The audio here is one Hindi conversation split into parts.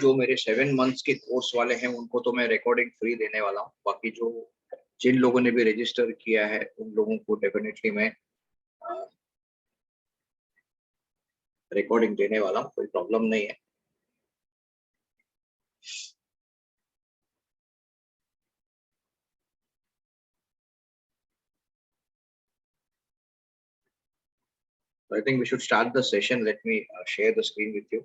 जो मेरे 7 मंथ्स के कोर्स वाले हैं उनको तो मैं रिकॉर्डिंग फ्री देने वाला हूँ। बाकी जो जिन लोगों ने भी रजिस्टर किया है उन लोगों को डेफिनेटली मैं रिकॉर्डिंग देने वाला हूँ, कोई प्रॉब्लम नहीं है। So I think we should start the session. Let me share the screen with you.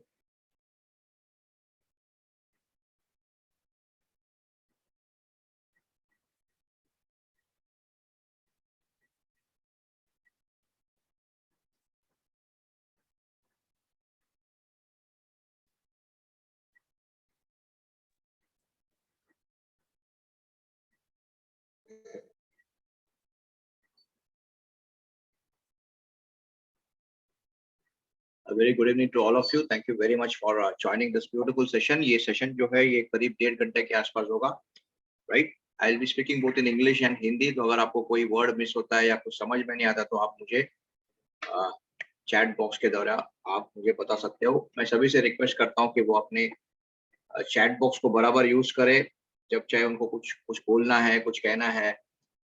A very good evening to all of you. Thank you very much for joining this beautiful session. ये सेशन जो है ये करीब 1.5 घंटे के आसपास होगा, right? I will be speaking both in English and Hindi. तो अगर आपको कोई वर्ड मिस होता है या कुछ समझ में नहीं आता तो आप मुझे चैट बॉक्स के द्वारा आप मुझे बता सकते हो। मैं सभी से रिक्वेस्ट करता हूँ कि वो अपने चैट बॉक्स को बराबर यूज करे। जब चाहे उनको कुछ कुछ बोलना है, कुछ कहना है,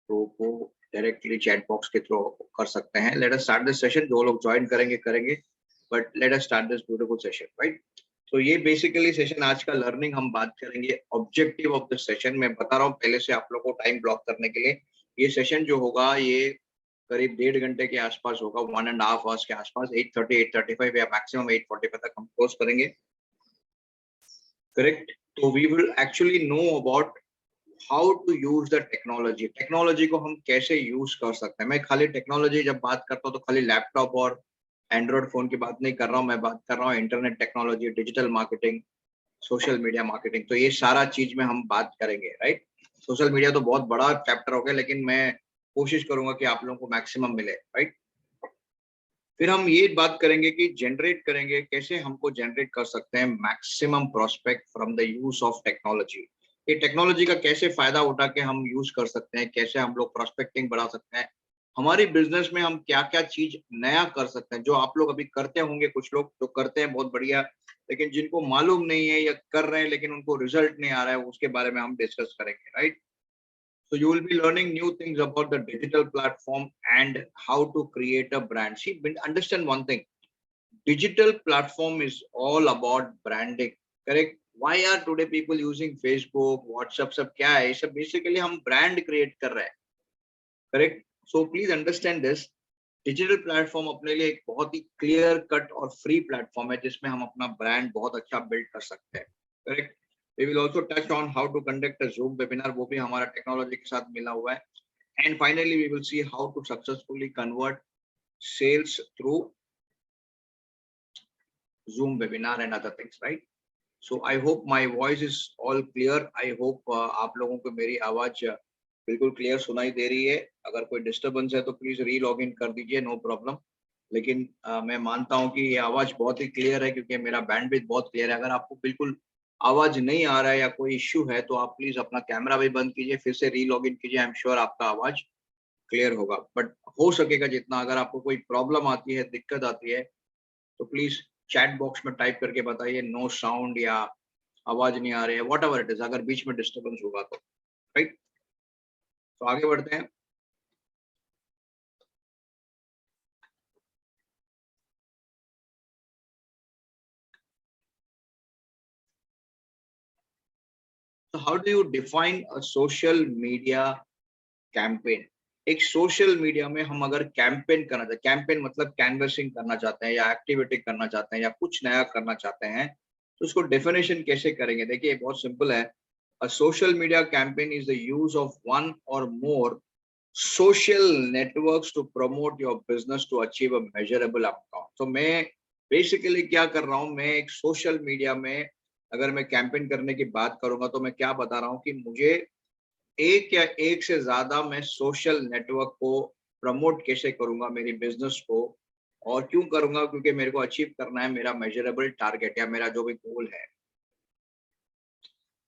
तो वो डायरेक्टली चैट बॉक्स के थ्रू कर सकते हैं। Let us start this session. जो लोग ज्वाइन करेंगे करेंगे, but let us start this beautiful session, right? तो ये बेसिकली सेशन आज का लर्निंग हम बात करेंगे। ऑब्जेक्टिव ऑफ दिस सेशन मैं बता रहा हूँ पहले से आप लोगों को टाइम ब्लॉक करने के लिए। ये सेशन जो होगा ये करीब 1.5 घंटे के आसपास होगा, 1.5 आवर्स के आसपास। 8:30 8:35 या मैक्सिमम 8:45 तक हम क्लोज करेंगे, करेक्ट? तो we will actually know about how to use the technology. Technology को हम कैसे यूज कर सकते हैं। मैं खाली टेक्नोलॉजी जब बात करता हूँ तो खाली लैपटॉप और एंड्रॉइड फोन की बात नहीं कर रहा हूँ, मैं बात कर रहा हूँ internet technology, digital marketing, social media marketing. तो ये सारा चीज में हम बात करेंगे, राइट? सोशल मीडिया तो बहुत बड़ा चैप्टर हो गया, लेकिन मैं कोशिश करूंगा कि आप लोगों को मैक्सिमम मिले, राइट? फिर हम ये बात करेंगे कि जनरेट करेंगे कैसे, हमको जनरेट कर सकते हैं maximum prospect from the use of technology. ये टेक्नोलॉजी का कैसे फायदा उठा के हम यूज कर सकते हैं, कैसे हम लोग प्रोस्पेक्टिंग बढ़ा सकते हैं, हमारी बिजनेस में हम क्या क्या चीज नया कर सकते हैं। जो आप लोग अभी करते होंगे, कुछ लोग तो करते हैं बहुत बढ़िया, लेकिन जिनको मालूम नहीं है या कर रहे हैं लेकिन उनको रिजल्ट नहीं आ रहा है, उसके बारे में हम डिस्कस करेंगे, right? So you will be learning new things about the digital platform and how to create a brand. See, understand one thing. Digital platform is all about branding, correct? Why are today people using Facebook, WhatsApp? सब क्या है? ये सब basically हम brand create कर रहे हैं, correct? So please understand this. Digital platform अपने लिए एक बहुत ही क्लियर कट और फ्री प्लेटफॉर्म है जिसमें हम अपना ब्रांड बहुत अच्छा बिल्ड कर सकते हैं, correct? We will also touch on how to conduct a Zoom webinar, वो भी हमारा टेक्नोलॉजी के साथ मिला हुआ है। And finally we will see how to successfully convert sales through Zoom webinar and other things, right? So I hope my voice is all clear. I hope आप लोगों को मेरी आवाज बिल्कुल क्लियर सुनाई दे रही है। अगर कोई डिस्टरबेंस है तो प्लीज री लॉग इन कर दीजिए, नो प्रॉब्लम। लेकिन मैं मानता हूं कि ये आवाज बहुत ही क्लियर है क्योंकि मेरा बैंडविड्थ बहुत क्लियर है। अगर आपको बिल्कुल आवाज नहीं आ रहा है या कोई इश्यू है तो आप प्लीज अपना कैमरा भी बंद कीजिए, फिर से री लॉग इन कीजिए। आई एम श्योर आपका आवाज क्लियर होगा, बट हो सकेगा जितना। अगर आपको कोई प्रॉब्लम आती है, दिक्कत आती है, तो प्लीज चैट बॉक्स में टाइप करके बताइए नो साउंड या आवाज नहीं आ रही है, वॉट एवर इट इज। अगर बीच में डिस्टर्बेंस होगा तो, राइट? तो आगे बढ़ते हैं। So how do you define a social media campaign? एक सोशल मीडिया में हम अगर कैंपेन करना चाहते, कैंपेन मतलब कैनवसिंग करना चाहते हैं या एक्टिविटी करना चाहते हैं या कुछ नया करना चाहते हैं, तो उसको डेफिनेशन कैसे करेंगे? देखिए बहुत सिंपल है। A social media campaign is the use of one और मोर social networks to promote your business to achieve a measurable outcome। तो मैं बेसिकली क्या कर रहा हूँ, मैं एक सोशल मीडिया में अगर मैं कैंपेन करने की बात करूंगा तो मैं क्या बता रहा हूँ कि मुझे एक या एक से ज्यादा मैं सोशल नेटवर्क को प्रमोट कैसे करूंगा, मेरी बिजनेस को। और क्यों करूंगा? क्योंकि मेरे को अचीव करना है मेरा मेजरेबल टारगेट या मेरा जो भी गोल है।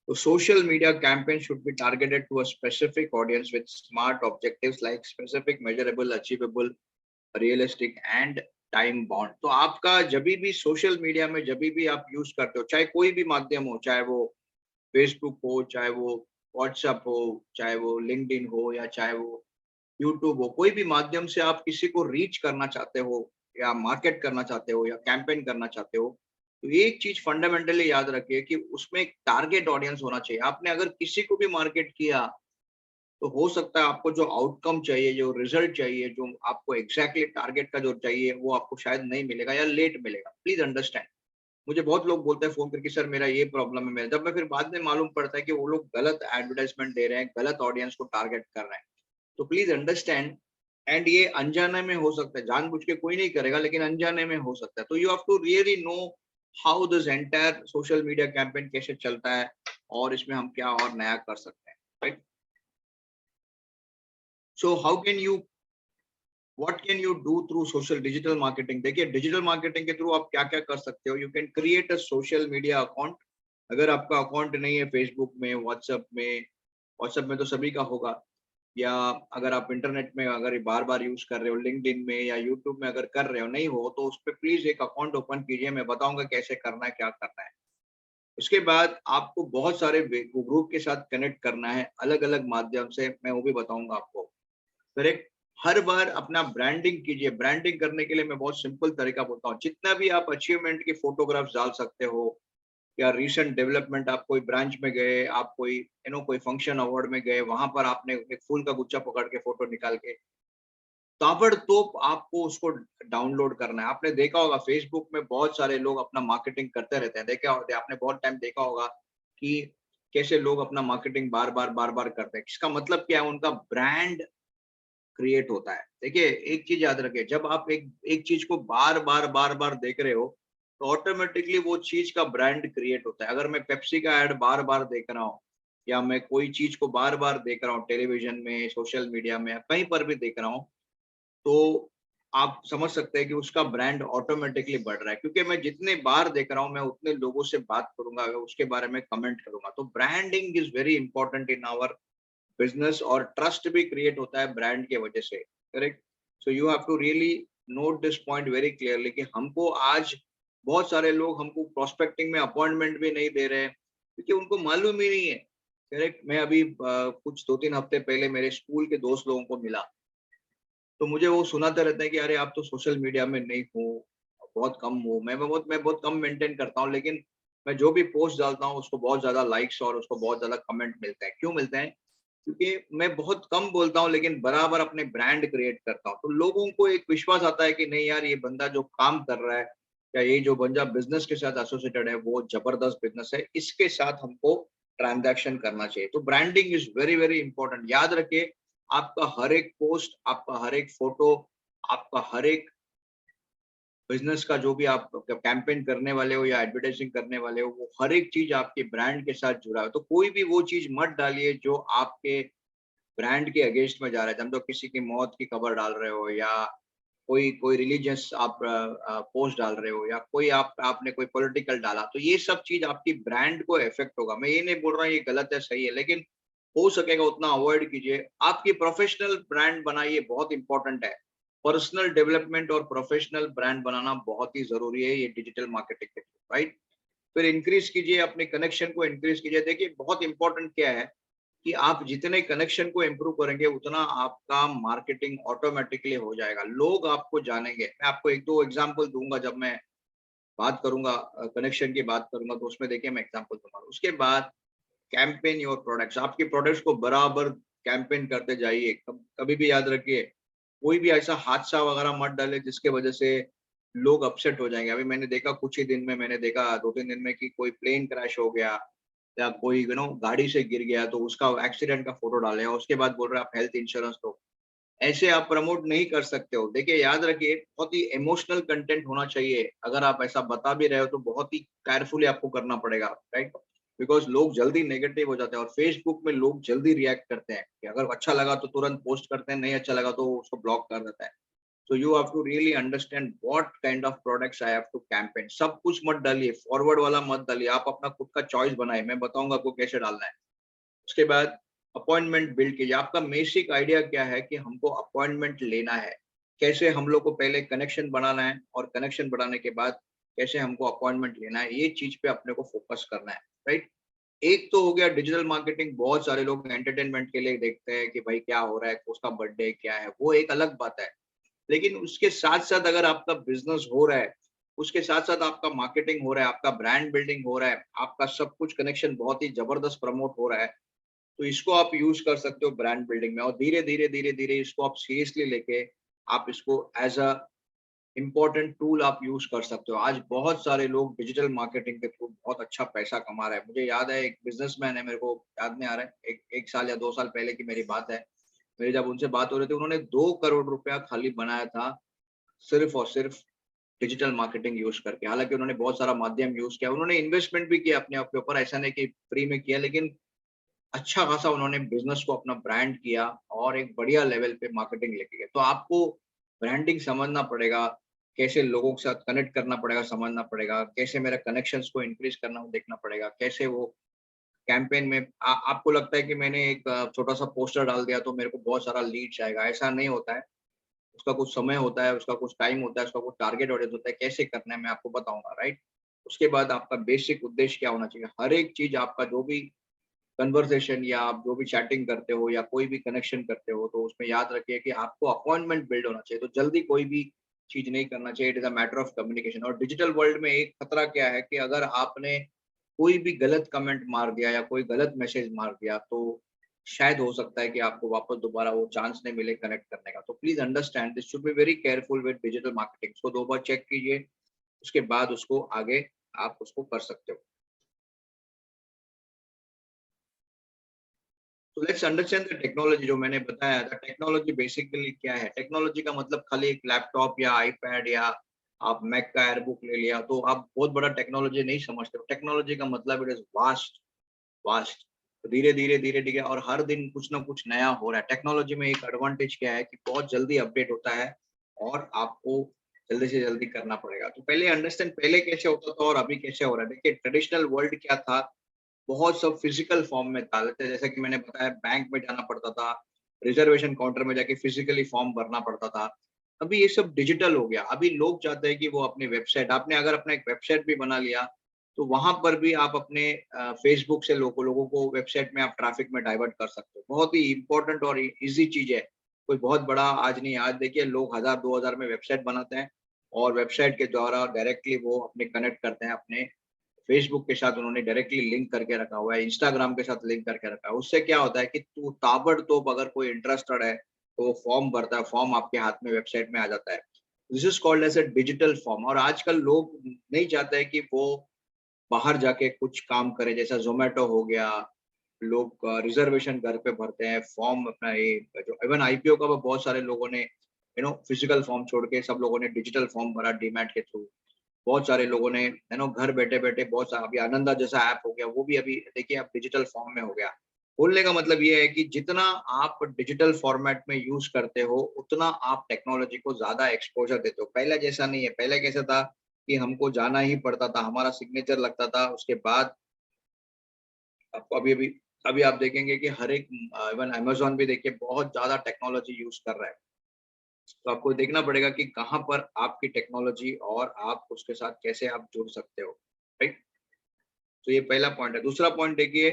So social media campaign should be targeted to a specific audience with smart objectives like specific, measurable, achievable, realistic, and time bound. तो आपका जब भी सोशल मीडिया में जब भी आप यूज करते हो, चाहे कोई भी माध्यम हो, चाहे वो फेसबुक हो, चाहे वो व्हाट्सएप हो, चाहे वो लिंक्डइन हो, या चाहे वो यूट्यूब हो, कोई भी माध्यम से आप किसी को रीच करना चाहते हो या मार्केट करना चाहते हो या कैंपेन करना चाहते हो, तो एक चीज फंडामेंटली याद रखिए कि उसमें एक टारगेट ऑडियंस होना चाहिए। आपने अगर किसी को भी मार्केट किया, तो हो सकता है आपको जो आउटकम चाहिए, जो रिजल्ट चाहिए, जो आपको एग्जैक्टली टारगेट का जो चाहिए, वो आपको शायद नहीं मिलेगा या लेट मिलेगा। Please understand. मुझे बहुत लोग बोलते हैं फोन करके, सर मेरा ये प्रॉब्लम है मेरा, जब मैं फिर बाद में मालूम पड़ता है कि वो लोग गलत एडवर्टाइजमेंट दे रहे हैं, गलत ऑडियंस को टारगेट कर रहे हैं। तो प्लीज अंडरस्टैंड। एंड ये अनजाने में हो सकता है, जानबूझ के कोई नहीं करेगा, लेकिन अनजाने में हो सकता है। तो you have to really know how this entire social media campaign कैसे चलता है, और इसमें हम क्या और नया कर सकते हैं, right. So how can you, what can you do through social digital marketing? देखिए, डिजिटल मार्केटिंग के थ्रू आप क्या क्या कर सकते हो। You can create a social media account. अगर आपका अकाउंट नहीं है फेसबुक में, व्हाट्सएप में तो सभी का होगा, या अगर आप इंटरनेट में अगर बार बार यूज कर रहे हो, लिंक्डइन में या यूट्यूब में अगर कर रहे हो, नहीं हो तो उस पर प्लीज एक अकाउंट ओपन कीजिए। मैं बताऊंगा कैसे करना है, क्या करना है। उसके बाद आपको बहुत सारे ग्रुप के साथ कनेक्ट करना है, अलग अलग माध्यम से, मैं वो भी बताऊंगा आपको। करेक्ट। हर बार अपना ब्रांडिंग कीजिए। ब्रांडिंग करने के लिए मैं बहुत सिंपल तरीका बोलता हूँ। जितना भी आप अचीवमेंट की फोटोग्राफ्स डाल सकते हो, या रिसेंट डेवलपमेंट, आप कोई ब्रांच में गए, आप कोई कोई फंक्शन अवार्ड में गए, वहां पर आपने एक फूल का गुच्छा पकड़ के फोटो निकाल के, ताबड़तोड़ आपको उसको डाउनलोड करना है। आपने देखा होगा फेसबुक में बहुत सारे लोग अपना मार्केटिंग करते रहते हैं, देखा होगा आपने, बहुत टाइम देखा होगा कि कैसे लोग अपना मार्केटिंग बार बार करते हैं। इसका मतलब क्या है, उनका ब्रांड क्रिएट होता है। देखिए, एक चीज याद रखिए, जब आप एक एक चीज को बार बार देख रहे हो, तो ऑटोमेटिकली वो चीज का ब्रांड क्रिएट होता है। अगर मैं पेप्सी का ऐड बार बार देख रहा हूँ, या मैं कोई चीज को बार बार देख रहा हूँ टेलीविजन में, सोशल मीडिया में, कहीं पर भी देख रहा हूँ, तो आप समझ सकते हैं कि उसका ब्रांड ऑटोमेटिकली बढ़ रहा है। क्योंकि मैं जितने बार देख रहा हूँ, मैं उतने लोगों से बात करूंगा, उसके बारे में कमेंट करूंगा। तो branding is very important in our business, और ट्रस्ट भी क्रिएट होता है ब्रांड के वजह से। Correct. So you have to really note this point very clearly कि हमको आज बहुत सारे लोग हमको प्रोस्पेक्टिंग में अपॉइंटमेंट भी नहीं दे रहे हैं, क्योंकि उनको मालूम ही नहीं है। करेक्ट। मैं अभी कुछ 2-3 हफ्ते पहले मेरे स्कूल के दोस्त लोगों को मिला, तो मुझे वो सुनाते रहते हैं कि अरे आप तो सोशल मीडिया में नहीं हो, बहुत कम हो। मैं बहुत कम मेंटेन करता हूँ, लेकिन मैं जो भी पोस्ट डालता हूँ उसको बहुत ज्यादा लाइक्स और उसको बहुत ज्यादा कमेंट मिलते हैं। क्यों मिलते हैं? क्योंकि मैं बहुत कम बोलता हूँ, लेकिन बराबर अपने ब्रांड क्रिएट करता हूँ। तो लोगों को एक विश्वास आता है कि नहीं यार, ये बंदा जो काम कर रहा है, या ये जो बंदा बिजनेस के साथ एसोसिएटेड है, वो जबरदस्त बिजनेस है, इसके साथ हमको ट्रांजैक्शन करना चाहिए। तो branding is very very important. याद रखिए, आपका हर एक पोस्ट, आपका हर एक फोटो, आपका हर एक बिजनेस का जो भी आप कैंपेन करने वाले हो या एडवर्टाइजिंग करने वाले हो, वो हर एक चीज आपके ब्रांड के साथ जुड़ा है। तो कोई भी वो चीज मत डालिए जो आपके ब्रांड के अगेंस्ट में जा रहा है। समझो किसी की मौत की खबर डाल रहे हो, या कोई कोई रिलीजियस आप पोस्ट डाल रहे हो, या कोई आपने कोई पॉलिटिकल डाला, तो ये सब चीज आपकी ब्रांड को इफेक्ट होगा। मैं ये नहीं बोल रहा हूँ ये गलत है, सही है, लेकिन हो सकेगा उतना अवॉइड कीजिए। आपकी प्रोफेशनल ब्रांड बनाइए, बहुत इंपॉर्टेंट है। पर्सनल डेवलपमेंट और प्रोफेशनल ब्रांड बनाना बहुत ही जरूरी है ये डिजिटल मार्केटिंग के थ्रू, राइट। फिर इंक्रीज कीजिए अपने कनेक्शन को, इंक्रीज कीजिए। देखिए, बहुत इंपॉर्टेंट क्या है कि आप जितने कनेक्शन को इम्प्रूव करेंगे, उतना आपका मार्केटिंग ऑटोमेटिकली हो जाएगा, लोग आपको जानेंगे। मैं आपको एक दो एग्जांपल दूंगा, जब मैं बात करूंगा कनेक्शन की बात करूंगा, तो उसमें देखिए मैं एग्जांपल दूंगा। उसके बाद कैंपेन योर प्रोडक्ट्स। आपके प्रोडक्ट्स को बराबर कैंपेन करते जाइए। कभी भी याद रखिए, कोई भी ऐसा हादसा वगैरह मत डाले जिसके वजह से लोग अपसेट हो जाएंगे। अभी मैंने देखा, कुछ ही दिन में मैंने देखा, 2-3 दिन में, कि कोई प्लेन क्रैश हो गया, या कोई गाड़ी से गिर गया, तो उसका एक्सीडेंट का फोटो डाले और उसके बाद बोल रहे हैं आप हेल्थ इंश्योरेंस दो। ऐसे आप प्रमोट नहीं कर सकते हो। देखिए, याद रखिए, बहुत ही इमोशनल कंटेंट होना चाहिए। अगर आप ऐसा बता भी रहे हो, तो बहुत ही केयरफुली आपको करना पड़ेगा, राइट। बिकॉज लोग जल्दी नेगेटिव हो जाते हैं, और फेसबुक में लोग जल्दी रिएक्ट करते हैं कि अगर अच्छा लगा तो तुरंत पोस्ट करते हैं, नहीं अच्छा लगा तो उसको ब्लॉक कर देता है। So you have to really understand what kind of products I have to campaign. सब कुछ मत डालिए, फॉरवर्ड वाला मत डालिए। आप अपना खुद का चॉइस बनाए, मैं बताऊंगा आपको कैसे डालना है। उसके बाद अपॉइंटमेंट बिल्ड कीजिए। आपका बेसिक आइडिया क्या है कि हमको अपॉइंटमेंट लेना है, कैसे हम लोग को पहले कनेक्शन बनाना है और कनेक्शन बनाने के बाद कैसे हमको अपॉइंटमेंट लेना है, ये चीज पे अपने को फोकस करना है, राइट। एक तो हो गया डिजिटल मार्केटिंग, बहुत सारे लोग एंटरटेनमेंट के लिए देखते हैं कि भाई क्या हो रहा है, उसका बर्थडे क्या है, वो एक अलग बात है। लेकिन उसके साथ साथ अगर आपका बिजनेस हो रहा है, उसके साथ साथ आपका मार्केटिंग हो रहा है, आपका ब्रांड बिल्डिंग हो रहा है, आपका सब कुछ कनेक्शन बहुत ही जबरदस्त प्रमोट हो रहा है, तो इसको आप यूज कर सकते हो ब्रांड बिल्डिंग में। और धीरे धीरे धीरे धीरे इसको आप सीरियसली लेके आप इसको एज अ इम्पोर्टेंट टूल आप यूज कर सकते हो। आज बहुत सारे लोग डिजिटल मार्केटिंग के थ्रू बहुत अच्छा पैसा कमा रहे हैं। मुझे याद है एक बिजनेसमैन है, मेरे को याद नहीं आ रहा है, एक साल या 2 साल पहले की मेरी बात है। मेरी जब उनसे बात हो रही थी, उन्होंने 2 करोड़ रुपया खाली बनाया था सिर्फ और सिर्फ डिजिटल मार्केटिंग यूज करके। हालांकि उन्होंने बहुत सारा माध्यम यूज किया, उन्होंने इन्वेस्टमेंट भी किया अपने आप के ऊपर, ऐसा नहीं कि फ्री में किया, लेकिन अच्छा खासा उन्होंने बिजनेस को अपना ब्रांड किया और एक बढ़िया लेवल पे मार्केटिंग लेके गए। तो आपको ब्रांडिंग समझना पड़ेगा, कैसे लोगों के साथ कनेक्ट करना पड़ेगा समझना पड़ेगा, कैसे मेरा कनेक्शंस को इंक्रीज करना वो देखना पड़ेगा, कैसे वो कैंपेन में आपको लगता है कि मैंने एक छोटा सा पोस्टर डाल दिया तो मेरे को बहुत सारा लीड्स आएगा, ऐसा नहीं होता है। उसका कुछ समय होता है, उसका कुछ टाइम होता है, उसका कुछ टारगेट ऑडियंस होता है, कैसे करना है मैं आपको बताऊंगा, राइट। उसके बाद आपका बेसिक उद्देश्य क्या होना चाहिए, हर एक चीज आपका जो भी कन्वर्सेशन या आप जो भी चैटिंग करते हो या कोई भी कनेक्शन करते हो, तो उसमें याद रखिए कि आपको अपॉइंटमेंट बिल्ड होना चाहिए। तो जल्दी कोई भी चीज नहीं करना चाहिए, it is a matter of communication. और डिजिटल वर्ल्ड में एक खतरा क्या है कि अगर आपने कोई भी गलत कमेंट मार दिया या कोई गलत मैसेज मार दिया, तो शायद हो सकता है कि आपको वापस दोबारा वो चांस नहीं मिले कनेक्ट करने का। तो please understand this, should be very careful with digital marketing. उसको 2 बार चेक कीजिए, उसके बाद उसको आगे आप उसको कर सकते हो। तो लेट्स अंडरस्टैंड द टेक्नोलॉजी। जो मैंने बताया था, टेक्नोलॉजी बेसिकली क्या है। टेक्नोलॉजी का मतलब खाली एक लैपटॉप या आईपैड या आप मैक का एयरबुक ले लिया तो आप बहुत बड़ा टेक्नोलॉजी नहीं समझते हो। टेक्नोलॉजी का मतलब इट इज वास्ट, वास्ट। धीरे धीरे धीरे धीरे और हर दिन कुछ ना कुछ नया हो रहा है। टेक्नोलॉजी में एक एडवांटेज क्या है कि बहुत जल्दी अपडेट होता है और आपको जल्दी से जल्दी करना पड़ेगा। तो पहले अंडरस्टैंड, पहले कैसे होता था और अभी कैसे हो रहा है। देखिए ट्रेडिशनल वर्ल्ड क्या था, बहुत सब फिजिकल फॉर्म में था। जैसे कि मैंने बताया, बैंक में जाना पड़ता था, रिजर्वेशन काउंटर में जाके फिजिकली फॉर्म भरना पड़ता था। अभी ये सब डिजिटल हो गया। अभी लोग चाहते हैं कि वो अपनी वेबसाइट, आपने अगर अपना एक वेबसाइट भी बना लिया तो वहां पर भी आप अपने फेसबुक से लोगों को वेबसाइट में आप ट्रैफिक में डाइवर्ट कर सकते हो। बहुत ही इंपॉर्टेंट और इजी चीज है, कोई बहुत बड़ा आज नहीं। आज देखिए लोग 1000 2000 में वेबसाइट बनाते हैं और वेबसाइट के द्वारा डायरेक्टली वो अपने कनेक्ट करते हैं अपने फेसबुक के साथ। उन्होंने डायरेक्टली लिंक करके रखा हुआ है, इंस्टाग्राम के साथ लिंक करके रखा है। उससे क्या होता है कि तू ताबड़तोड़ अगर कोई इंटरेस्टेड है तो वो फॉर्म भरता है, फॉर्म आपके हाथ में वेबसाइट में आ जाता है। This is called as a digital form. और आजकल लोग नहीं चाहते हैं कि वो बाहर जाके कुछ काम करें, जैसा ज़ोमैटो हो गया। लोग रिजर्वेशन घर पे भरते हैं, फॉर्म अपना ये जो इवन आईपीओ का बहुत सारे लोगों ने फिजिकल फॉर्म छोड़ के सब लोगों ने डिजिटल फॉर्म भरा डीमैट के थ्रू। बहुत सारे लोगों ने घर बैठे-बैठे बहुत सारा, अभी आनंदा जैसा ऐप हो गया, वो भी अभी देखिए आप डिजिटल फॉर्म में हो गया। बोलने का मतलब ये है कि जितना आप डिजिटल फॉर्मेट में यूज़ करते हो, उतना आप टेक्नोलॉजी को ज़्यादा एक्सपोज़र देते हो। पहले जैसा नहीं है, पहले कैसा था कि हमको जाना ही पड़ता था, हमारा सिग्नेचर लगता था, उसके बाद आपको अभी आप देखेंगे कि हर एक इवन अमेज़न भी देखिए बहुत ज़्यादा टेक्नोलॉजी यूज़ कर रहा है। तो आपको देखना पड़ेगा कि कहाँ पर आपकी टेक्नोलॉजी और आप उसके साथ कैसे आप जुड़ सकते हो, राइट? तो ये पहला पॉइंट है। दूसरा पॉइंट देखिए,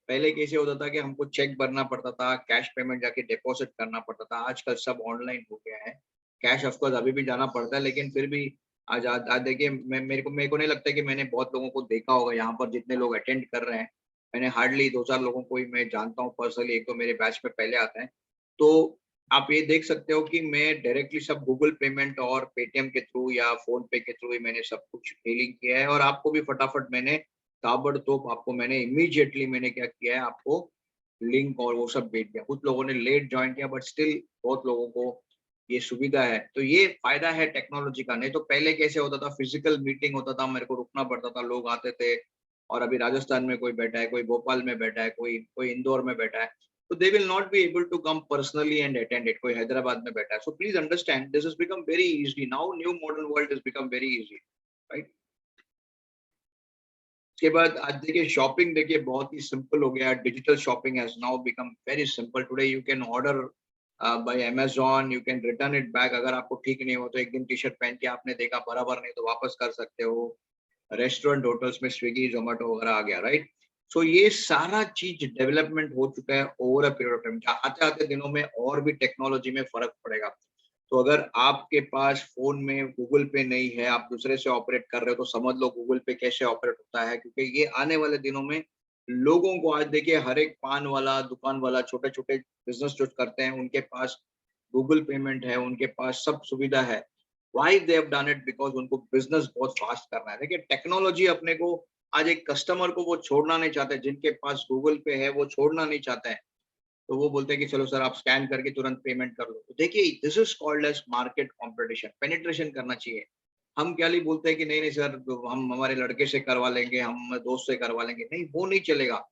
पहले कैसे होता था कि हमको चेक भरना पड़ता था, कैश पेमेंट जाके डिपॉज़िट करना पड़ता था, आजकल सब ऑनलाइन हो गया है। कैश ऑफ कोर्स अभी भी जाना पड़ता है, लेकिन फिर भी आज देखिए मेरे को नहीं लगता कि मैंने बहुत लोगों को देखा होगा यहाँ पर जितने लोग अटेंड कर रहे हैं। मैंने हार्डली 2-4 लोगों को ही मैं जानता हूँ पर्सनली, 1-2 मेरे बैच में पहले आते हैं। तो आप ये देख सकते हो कि मैं डायरेक्टली सब गूगल पेमेंट और पेटीएम के थ्रू या फ़ोन पे के थ्रू ही मैंने सब कुछ डीलिंग किया है। और आपको भी फटाफट मैंने ताबड़तोड़ आपको मैंने इमीडिएटली मैंने क्या किया है, आपको लिंक और वो सब भेज दिया। कुछ लोगों ने लेट जॉइन किया बट स्टिल बहुत लोगों को ये सुविधा है। तो ये फ़ायदा है टेक्नोलॉजी का। नहीं तो पहले कैसे होता था, फिज़िकल मीटिंग होता था, मेरे को रुकना पड़ता था, लोग आते थे। और अभी राजस्थान में कोई बैठा है, कोई भोपाल में बैठा है, कोई कोई इंदौर में बैठा है। So they will not be able to come personally and attend it. कोई हैदराबाद में बैठा है। So please understand, this has become very easy now. New modern world has become very easy, right? उसके बाद आज देखिए शॉपिंग देखिए बहुत ही सिंपल हो गया। Digital shopping has now become very simple. Today you can order by Amazon, you can return it back. अगर आपको ठीक नहीं हो तो एक दिन टी शर्ट पहन के आपने देखा बराबर नहीं तो वापस कर सकते हो। रेस्टोरेंट होटल्स में स्विगी जोमेटो वगैरह आ गया, राइट। सो ये सारा चीज डेवलपमेंट हो चुका है over a period of time. आते आते दिनों में और भी टेक्नोलॉजी में फर्क पड़ेगा। तो अगर आपके पास फोन में गूगल पे नहीं है, आप दूसरे से ऑपरेट कर रहे हो, तो समझ लो गूगल पे कैसे ऑपरेट होता है, क्योंकि ये आने वाले दिनों में लोगों को, आज देखिए हर एक पान वाला, दुकान वाला, छोटे छोटे बिजनेस जो करते हैं उनके पास गूगल पेमेंट है, उनके पास सब सुविधा है। Why they have done it? Because उनको बिजनेस बहुत फास्ट करना है। देखिए टेक्नोलॉजी अपने को, आज एक कस्टमर को वो छोड़ना नहीं चाहते, जिनके पास गूगल पे है वो छोड़ना नहीं चाहते हैं। तो वो बोलते हैं कि चलो सर आप स्कैन करके तुरंत पेमेंट कर लो। तो देखिए this is called as market competition. Penetration करना चाहिए। हम क्या ही बोलते हैं कि नहीं नहीं सर, हम हमारे लड़के से करवा लेंगे, हम दोस्त से करवा लेंगे, नहीं वो नहीं चलेगा।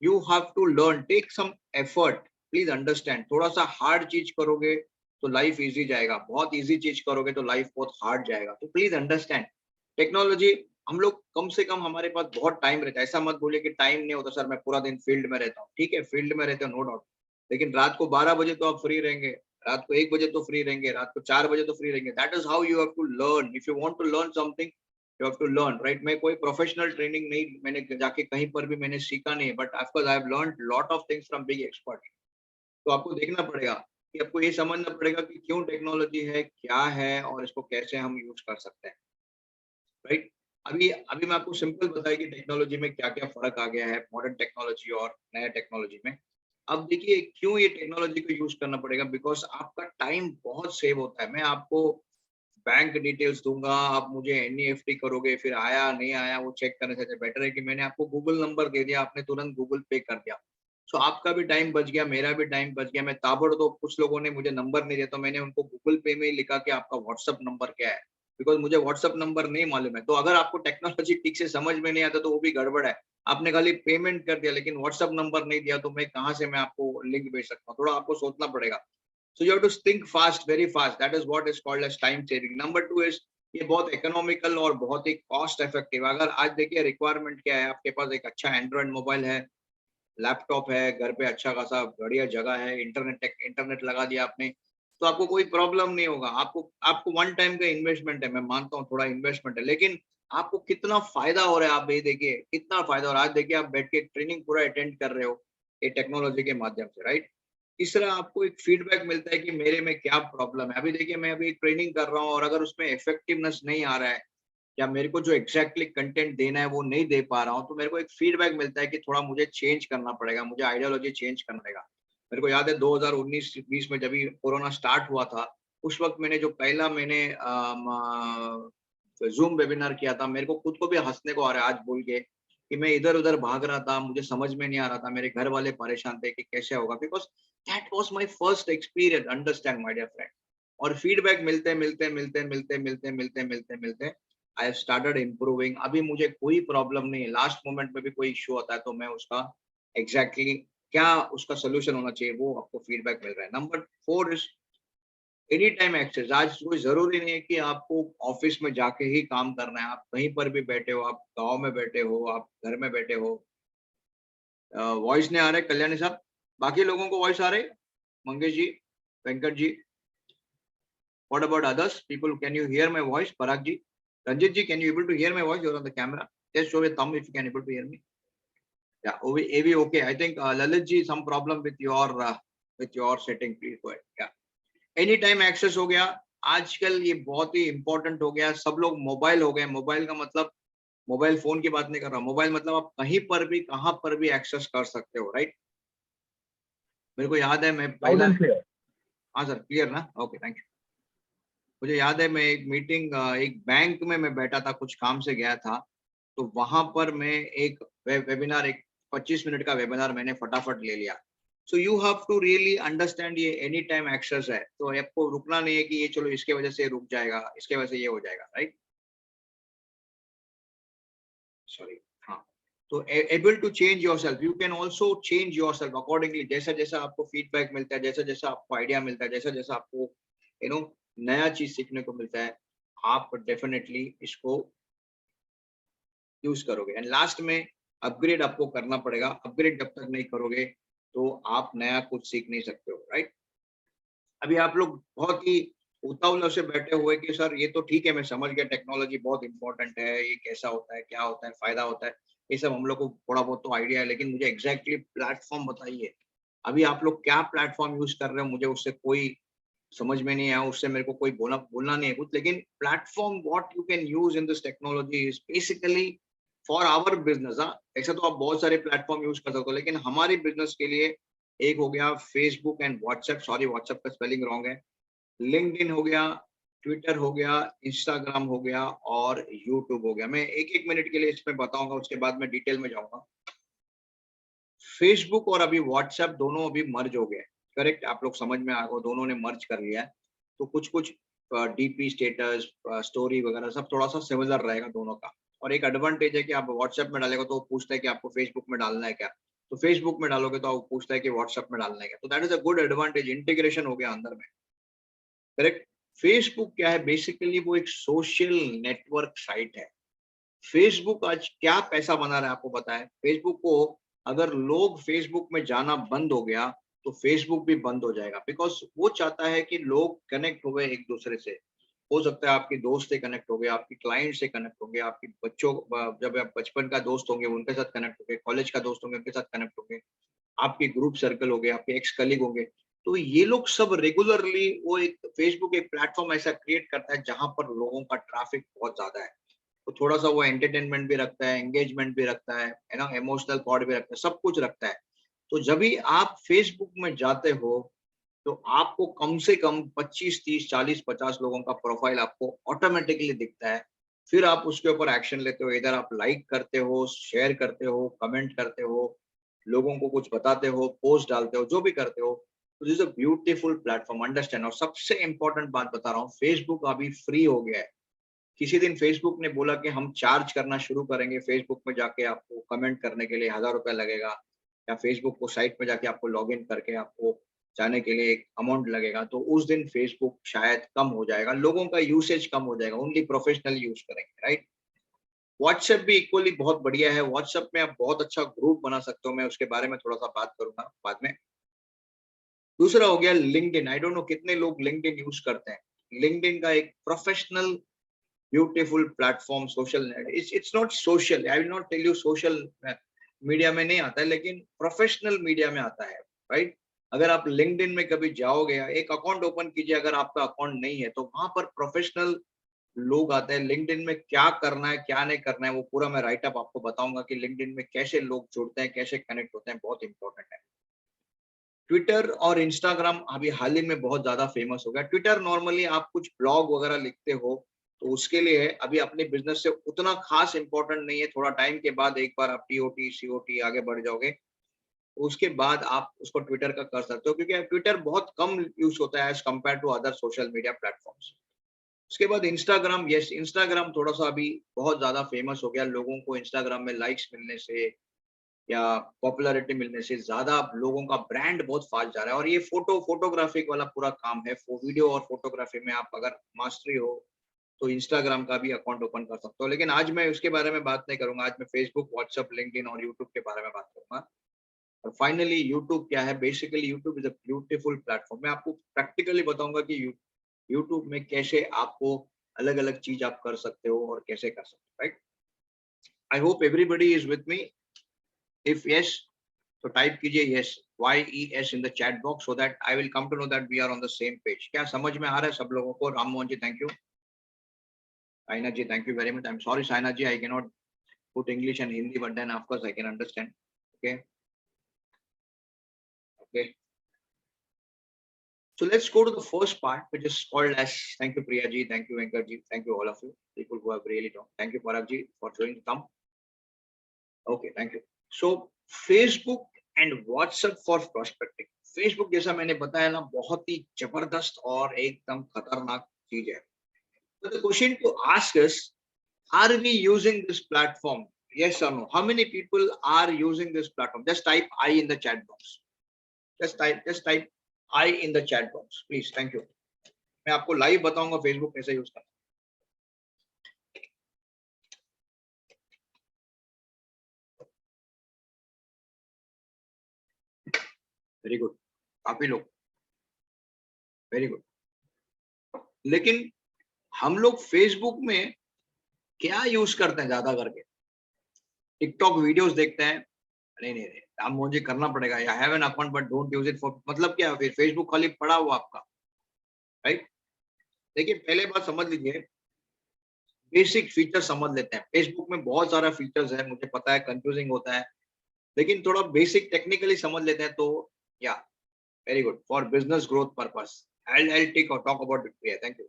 You have to learn, take some effort. Please understand, थोड़ा सा हार्ड चीज करोगे तो लाइफ इजी जाएगा, बहुत इजी चीज करोगे तो लाइफ बहुत हार्ड जाएगा। तो प्लीज अंडरस्टैंड टेक्नोलॉजी। हम लोग कम से कम, हमारे पास बहुत टाइम रहता है। ऐसा मत बोलिए कि टाइम नहीं होता सर, मैं पूरा दिन फील्ड में रहता हूँ। ठीक है, फील्ड में रहते हो, नो डाउट, लेकिन रात को 12 बजे तो आप फ्री रहेंगे, रात को 1 बजे तो फ्री रहेंगे, रात को 4 बजे तो फ्री रहेंगे। That is how you have to learn. If you want to learn something, you have to learn, right. मैं कोई प्रोफेशनल ट्रेनिंग नहीं, मैंने जाके कहीं पर भी मैंने सीखा नहीं, but of course I have learned lot of things from big expert. तो आपको देखना पड़ेगा कि आपको ये समझना पड़ेगा कि क्यों टेक्नोलॉजी है, क्या है, और इसको कैसे हम यूज कर सकते हैं, राइट। अभी अभी मैं आपको सिंपल बताया कि टेक्नोलॉजी में क्या क्या फर्क आ गया है, मॉडर्न टेक्नोलॉजी और नया टेक्नोलॉजी में। अब देखिए क्यों ये टेक्नोलॉजी को यूज करना पड़ेगा, बिकॉज आपका टाइम बहुत सेव होता है। मैं आपको बैंक डिटेल्स दूंगा, आप मुझे एनईएफटी करोगे, फिर आया नहीं आया वो चेक करने से बेटर है कि मैंने आपको गूगल नंबर दे दिया, आपने तुरंत गूगल पे कर दिया। सो आपका भी टाइम बच गया, मेरा भी टाइम बच गया। मैं ताबड़तोड़, कुछ लोगों ने मुझे नंबर नहीं दिया तो मैंने उनको गूगल पे में लिखा कि आपका व्हाट्सअप नंबर क्या है, बिकॉज मुझे व्हाट्सअप नंबर नहीं मालूम है। तो अगर आपको टेक्नोलॉजी ठीक से समझ में नहीं आता तो वो भी गड़बड़ है। आपने खाली पेमेंट कर दिया लेकिन व्हाट्सअप नंबर नहीं दिया, तो मैं कहाँ से मैं आपको लिंक भेज सकता हूँ? थोड़ा आपको सोचना पड़ेगा। So you have to think fast, very fast. That is what is called as time saving. Number two is, ये बहुत इकोनॉमिकल और बहुत ही कॉस्ट इफेक्टिव। अगर आज देखिए रिक्वायरमेंट क्या है, आपके पास एक अच्छा एंड्रॉइड मोबाइल है, लैपटॉप है, घर पे अच्छा खासा बढ़िया जगह है, इंटरनेट लगा दिया आपने, तो आपको कोई प्रॉब्लम नहीं होगा। आपको आपको वन टाइम का इन्वेस्टमेंट है, मैं मानता हूँ थोड़ा इन्वेस्टमेंट है, लेकिन आपको कितना फायदा हो रहा है आप ये देखिए, कितना फायदा हो रहा है। आज देखिए आप बैठ के ट्रेनिंग पूरा अटेंड कर रहे हो ये टेक्नोलॉजी के माध्यम से, राइट। तीसरा, आपको एक फीडबैक मिलता है कि मेरे में क्या प्रॉब्लम है। अभी देखिए मैं अभी ट्रेनिंग कर रहा हूँ और अगर उसमें इफेक्टिवनेस नहीं आ रहा है, या मेरे को जो एग्जैक्टली कंटेंट देना है वो नहीं दे पा रहा हूँ, तो मेरे को एक फीडबैक मिलता है कि थोड़ा मुझे चेंज करना पड़ेगा, मुझे आइडियोलॉजी चेंज करना पड़ेगा। मेरे को याद है 2019-20 में जब भी कोरोना स्टार्ट हुआ था, उस वक्त मैंने जो पहला मैंने जूम वेबिनार किया था, मेरे को खुद को भी हंसने को आ रहा है आज बोल के कि मैं इधर उधर भाग रहा था, मुझे समझ में नहीं आ रहा था, मेरे घर वाले परेशान थे कि कैसे होगा, because that was my first experience, understand my dear friend. और फीडबैक मिलते मिलते मिलते मिलते मिलते मिलते मिलते मिलते आई हैव स्टार्टेड इम्प्रूविंग। अभी मुझे कोई प्रॉब्लम नहीं है, लास्ट मोमेंट में भी कोई इश्यू होता है तो मैं उसका एग्जैक्टली क्या उसका सोल्यूशन होना चाहिए वो आपको फीडबैक मिल रहा है। Number 4 is any time access. आज कोई जरूरी नहीं है कि आपको ऑफिस में जाके ही काम करना है, आप कहीं पर भी बैठे हो, आप गांव में बैठे हो, आप घर में बैठे हो। वॉइस नहीं आ रहा है कल्याणी साहब? बाकी लोगों को वॉइस आ रही है? Mangesh ji, Venkat ji, what about others people? Can you hear my voice? Parag ji, Ranjit ji, can you able to hear my voice? You are on the camera, just show your thumb if you can able to hear me. Yeah, AV okay. I think Lalit ji, some problem with your setting. Please go ahead. Yeah. Any time access हो गया। आजकल ये बहुत ही इंपॉर्टेंट हो गया, सब लोग मोबाइल हो गए। मोबाइल का मतलब मोबाइल फोन की बात नहीं कर रहा, मोबाइल मतलब आप कहीं पर भी कहां पर भी एक्सेस कर सकते हो, राइट। मेरे को याद है मैं लाउड पहला, एंड क्लियर। हाँ सर क्लियर ना, ओके थैंक यू। मुझे याद है मैं एक मीटिंग, एक बैंक में मैं बैठा था, कुछ काम से गया था, तो वहां पर मैं एक वेबिनार, एक 25 मिनट का वेबिनार मैंने फटाफट ले लिया। So you have to really understand, ये एनी टाइम एक्सेस है, तो आपको रुकना नहीं है कि ये चलो इसके वजह से रुक जाएगा, इसके वजह से ये हो जाएगा, राइट। सॉरी, हाँ। तो able to change yourself, you can also change yourself accordingly. जैसा जैसा आपको फीडबैक मिलता है, जैसा जैसा आपको आइडिया मिलता है, जैसा जैसा आपको यू नो नया चीज सीखने को मिलता है, आप डेफिनेटली इसको यूज करोगे। एंड लास्ट में अपग्रेड आपको करना पड़ेगा। अपग्रेड जब तक नहीं करोगे तो आप नया कुछ सीख नहीं सकते हो, राइट। अभी आप लोग बहुत ही उतावलों से बैठे हुए कि सर ये तो ठीक है, मैं समझ गया टेक्नोलॉजी बहुत इंपॉर्टेंट है, ये कैसा होता है, क्या होता है, फायदा होता है, ये सब हम लोग को थोड़ा बहुत तो आइडिया है, लेकिन मुझे एग्जैक्टली प्लेटफॉर्म बताइए। अभी आप लोग क्या प्लेटफॉर्म यूज कर रहे हो, मुझे उससे कोई समझ में नहीं आया, उससे मेरे को कोई बोलना नहीं है कुछ, लेकिन platform what you can use in this technology is basically for our business. हाँ, ऐसा तो आप बहुत सारे प्लेटफॉर्म यूज कर सकते हो, लेकिन हमारी बिजनेस के लिए एक हो गया Facebook and WhatsApp, sorry WhatsApp का स्पेलिंग रॉन्ग है, लिंक्डइन हो गया, ट्विटर हो गया, इंस्टाग्राम हो गया और यूट्यूब हो गया। मैं एक-एक मिनट के लिए इसमें बताऊँगा, उसके बाद मैं डिटेल में जाऊँगा। फेसबुक और अभी व्हाट्सएप दोनों अभी मर्ज हो गए हैं, करेक्ट? आप लोग समझ में आ गए, दोनों ने मर्ज कर लिया है। तो कुछ-कुछ डीपी स्टेटस स्टोरी वगैरह सब थोड़ा-सा सिमिलर रहेगा दोनों का। और एक एडवांटेज है कि आप व्हाट्सएप में डालेगा तो वो पूछता है कि आपको फेसबुक में डालना है क्या? तो फेसबुक में डालोगे तो वो पूछता है कि व्हाट्सएप में डालना है क्या? तो that is a good advantage, integration हो गया अंदर में। करेक्ट। फेसबुक क्या है, बेसिकली वो एक सोशल नेटवर्क साइट है। फेसबुक आज क्या पैसा बना रहा है आपको पता है? फेसबुक को अगर लोग फेसबुक में जाना बंद हो गया तो फेसबुक भी बंद हो जाएगा, बिकॉज वो चाहता है कि लोग कनेक्ट हो गए एक दूसरे से। हो सकता है आपके दोस्त से कनेक्ट हो गए, आपके क्लाइंट से कनेक्ट हो गए, आपके बच्चों जब आप बचपन का दोस्त होंगे उनके साथ कनेक्ट हो गए, कॉलेज का दोस्त होंगे उनके साथ कनेक्ट हो गए, आपके ग्रुप सर्कल हो गए, आपके एक्स कलीग होंगे। तो ये लोग सब रेगुलरली वो एक फेसबुक एक प्लेटफ़ॉर्म ऐसा क्रिएट करता है जहाँ पर लोगों का ट्रैफ़िक बहुत ज़्यादा है। तो थोड़ा-सा वो एंटरटेनमेंट भी रखता है, एंगेजमेंट भी रखता है ना? इमोशनल पार्ट भी रखता है, सब कुछ रखता है। तो जब भी आप फेसबुक में जाते हो, तो आपको कम से कम 25, 30, 40, 50 लोगों का प्रोफ़ाइल आपको ऑटोमैटिकली दिखता है। फिर आप उसके ऊपर एक्शन लेते हो, इधर आप लाइक करते हो, शेयर करते हो, कमेंट करते हो, लोगों को कुछ बताते हो, पोस्ट डालते हो, जो भी करते हो। तो this is a beautiful platform, understand. और सबसे इम्पोर्टेंट बात बता रहा हूँ, फेसबुक अभी फ्री हो गया है। किसी दिन फेसबुक ने बोला कि हम चार्ज करना शुरू करेंगे, फेसबुक में जाके आपको कमेंट करने के लिए ₹1000 लगेगा, या फेसबुक को साइट पे जाके आपको लॉगिन करके आपको जाने के लिए एक अमाउंट लगेगा, तो उस दिन फेसबुक शायद कम हो जाएगा, लोगों का यूसेज कम हो जाएगा, ओनली प्रोफेशनल यूज़ करेंगे, राइट? व्हाट्सएप भी इक्वली बहुत बढ़िया है, व्हाट्सएप में आप बहुत अच्छा ग्रुप बना सकते हो, मैं उसके बारे में थोड़ा-सा बात करूँगा बाद में। दूसरा हो गया लिंक्डइन, आई डोंट नो कितने लोग लिंक्डइन यूज़ करते हैं। लिंक्डइन का एक professional beautiful platform social net, it's not social, I will not tell you social media में नहीं आता है, लेकिन प्रोफेशनल मीडिया में आता है, राइट? अगर आप लिंक्डइन में कभी जाओगे, एक अकाउंट ओपन कीजिए, अगर आपका अकाउंट नहीं है तो वहां पर प्रोफेशनल लोग आते हैं। लिंक्डइन में क्या करना है क्या नहीं करना है वो पूरा मैं राइट अप आपको बताऊंगा कि लिंक्डइन में कैसे लोग जुड़ते हैं, कैसे कनेक्ट होते हैं, बहुत इंपॉर्टेंट है। ट्विटर और इंस्टाग्राम अभी हाल ही में बहुत ज़्यादा फेमस हो गया। ट्विटर नॉर्मली आप कुछ ब्लॉग वगैरह लिखते हो, तो उसके लिए है, अभी अपने बिज़नेस से उतना ख़ास इम्पोर्टेंट नहीं है, थोड़ा टाइम के बाद एक बार आप टीओटी, सीओटी आगे बढ़ जाओगे, उसके बाद आप उसको ट्विटर का कर सकते हो, क्योंकि ट्विटर बहुत कम यूज़ होता है as compare to other social media platforms. उसके बाद इंस्टाग्राम, यस इंस्टाग्राम थोड़ा-सा अभी बहुत ज़्यादा फेमस हो गया, लोगों को इंस्टाग्राम में लाइक्स मिलने से या पॉपुलैरिटी मिलने से ज़्यादा लोगों का ब्रांड बहुत फ़ास्ट जा रहा है, और ये फ़ोटोग्राफ़ी वाला पूरा काम है। वीडियो और फ़ोटोग्राफ़ी में आप अगर मास्टरी हो, तो इंस्टाग्राम का भी अकाउंट ओपन कर सकते हो। लेकिन आज मैं उसके बारे में बात नहीं करूँगा, आज मैं फ़ेसबुक, व्हाट्सएप, लिंक्डइन और यूट्यूब के बारे में बात करूँगा। और फाइनली यूट्यूब क्या है? Basically YouTube is a beautiful platform. मैं आपको प्रैक्टिकली बताऊँगा कि यूट्यूब में कैसे आपको अलग-अलग चीज़ आप कर सकते हो और कैसे कर सकते हो, right? I hope everybody is with me. If yes, तो टाइप कीजिए yes, YES in the chat box, so that I will come to know that we are on the same page. क्या समझ में आ रहा है सब लोगों को? Ram Mohan ji thank you, Saina ji thank you very much. I am sorry Saina ji, I can not put English and Hindi, but then of course I can understand. Okay, okay. So let's go to the first part, which is called as, thank you Priya ji, thank you Venkat ji, thank you all of you people who have really done. Thank you Parag ji for showing the thumb. Okay, thank you. So Facebook and WhatsApp for prospecting. Facebook जैसा मैंने बताया ना, बहुत ही जबरदस्त और एकदम खतरनाक चीज है। So the question to ask is, are we using this platform? Yes or no? How many people are using this platform? Just type I in the chat box. Just type I in the chat box, please. Thank you. मैं आपको लाइव बताऊंगा फेसबुक कैसे यूज करना। वेरी गुड, काफी लोग, वेरी गुड। लेकिन हम लोग फेसबुक में क्या यूज करते हैं ज्यादा करके? टिकटॉक वीडियोस देखते हैं। नहीं नहीं नहीं, राम मोहन जी करना पड़ेगा, I have an account but don't use it for, मतलब क्या है फिर? फेसबुक खाली पड़ा हुआ आपका, राइट? देखिए पहले बात समझ लीजिए, बेसिक फीचर समझ लेते हैं। फेसबुक में बहुत सारा फीचर्स है, मुझे पता है कंफ्यूजिंग होता है, लेकिन थोड़ा बेसिक टेक्निकली समझ लेते हैं तो या very good for business growth purpose. I take और talk about it. Thank you.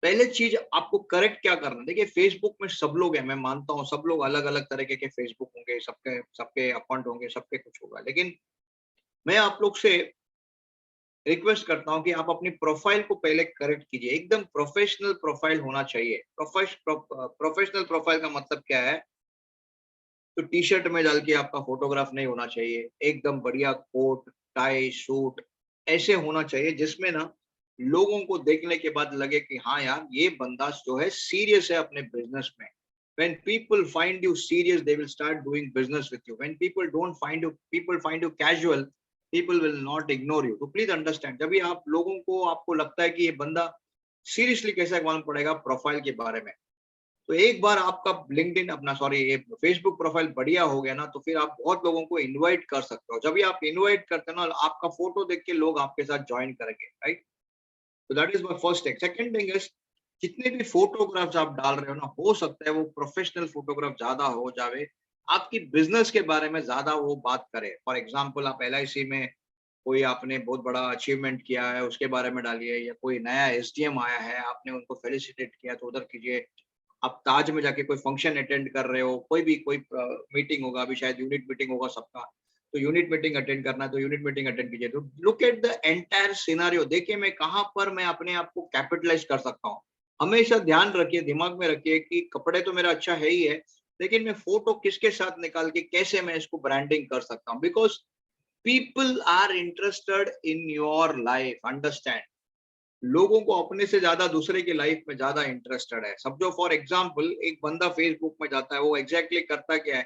पहले चीज आपको करेक्ट क्या करना है, देखिए फेसबुक में सब लोग हैं, मैं मानता हूँ सब लोग अलग अलग तरीके के फेसबुक होंगे, सबके सबके अकाउंट होंगे, सबके कुछ होगा, लेकिन मैं आप लोग से रिक्वेस्ट करता हूँ कि आप अपनी प्रोफाइल को पहले करेक्ट कीजिए। एकदम प्रोफेशनल प्रोफाइल होना चाहिए। प्रोफेशनल प्रोफाइल का मतलब क्या है? तो टी शर्ट में डाल के आपका फोटोग्राफ नहीं होना चाहिए, एकदम बढ़िया कोट टाई सूट ऐसे होना चाहिए जिसमें ना लोगों को देखने के बाद लगे कि हाँ यार ये बंदा जो है सीरियस है अपने बिजनेस में। When people find you serious, they will start doing business with you. When people find you casual, people will not ignore you. तो प्लीज अंडरस्टैंड, जब भी आप लोगों को आपको लगता है कि ये बंदा सीरियसली, कैसे मालूम पड़ेगा? प्रोफाइल के बारे में। तो एक बार आपका लिंक्डइन अपना सॉरी ये फेसबुक प्रोफाइल बढ़िया हो गया ना, तो फिर आप बहुत लोगों को इनवाइट कर सकते हो। जब भी आप इनवाइट करते हो ना, आपका फोटो देख के लोग आपके साथ ज्वाइन करेंगे, राइट? तो that is my first thing. Second thing is, जितने भी फोटोग्राफ्स आप डाल रहे हो ना, हो सकता है वो प्रोफेशनल फोटोग्राफ ज्यादा हो जावे, आपकी बिजनेस के बारे में ज्यादा वो बात करे। फॉर एग्जाम्पल आप LIC में कोई आपने बहुत बड़ा अचीवमेंट किया है उसके बारे में डालिए, या कोई नया SDM आया है आपने उनको फेलिसिटेट किया तो उधर कीजिए। आप ताज में जाके कोई फंक्शन अटेंड कर रहे हो, कोई मीटिंग होगा, अभी शायद यूनिट मीटिंग होगा सबका, तो यूनिट मीटिंग अटेंड करना है तो यूनिट मीटिंग अटेंड कीजिए। तो look at the entire scenario, देखिए मैं कहाँ पर मैं अपने आप को कैपिटलाइज कर सकता हूँ। हमेशा ध्यान रखिए, दिमाग में रखिए कि कपड़े तो मेरा अच्छा है ही है, लेकिन मैं फोटो किसके साथ निकाल के कैसे मैं इसको ब्रांडिंग कर सकता हूँ। Because people are interested in your life, understand. लोगों को अपने से ज्यादा दूसरे की लाइफ में ज्यादा इंटरेस्टेड है। समझो फॉर एग्जांपल एक बंदा फेसबुक में जाता है, वो एग्जैक्टली करता क्या है?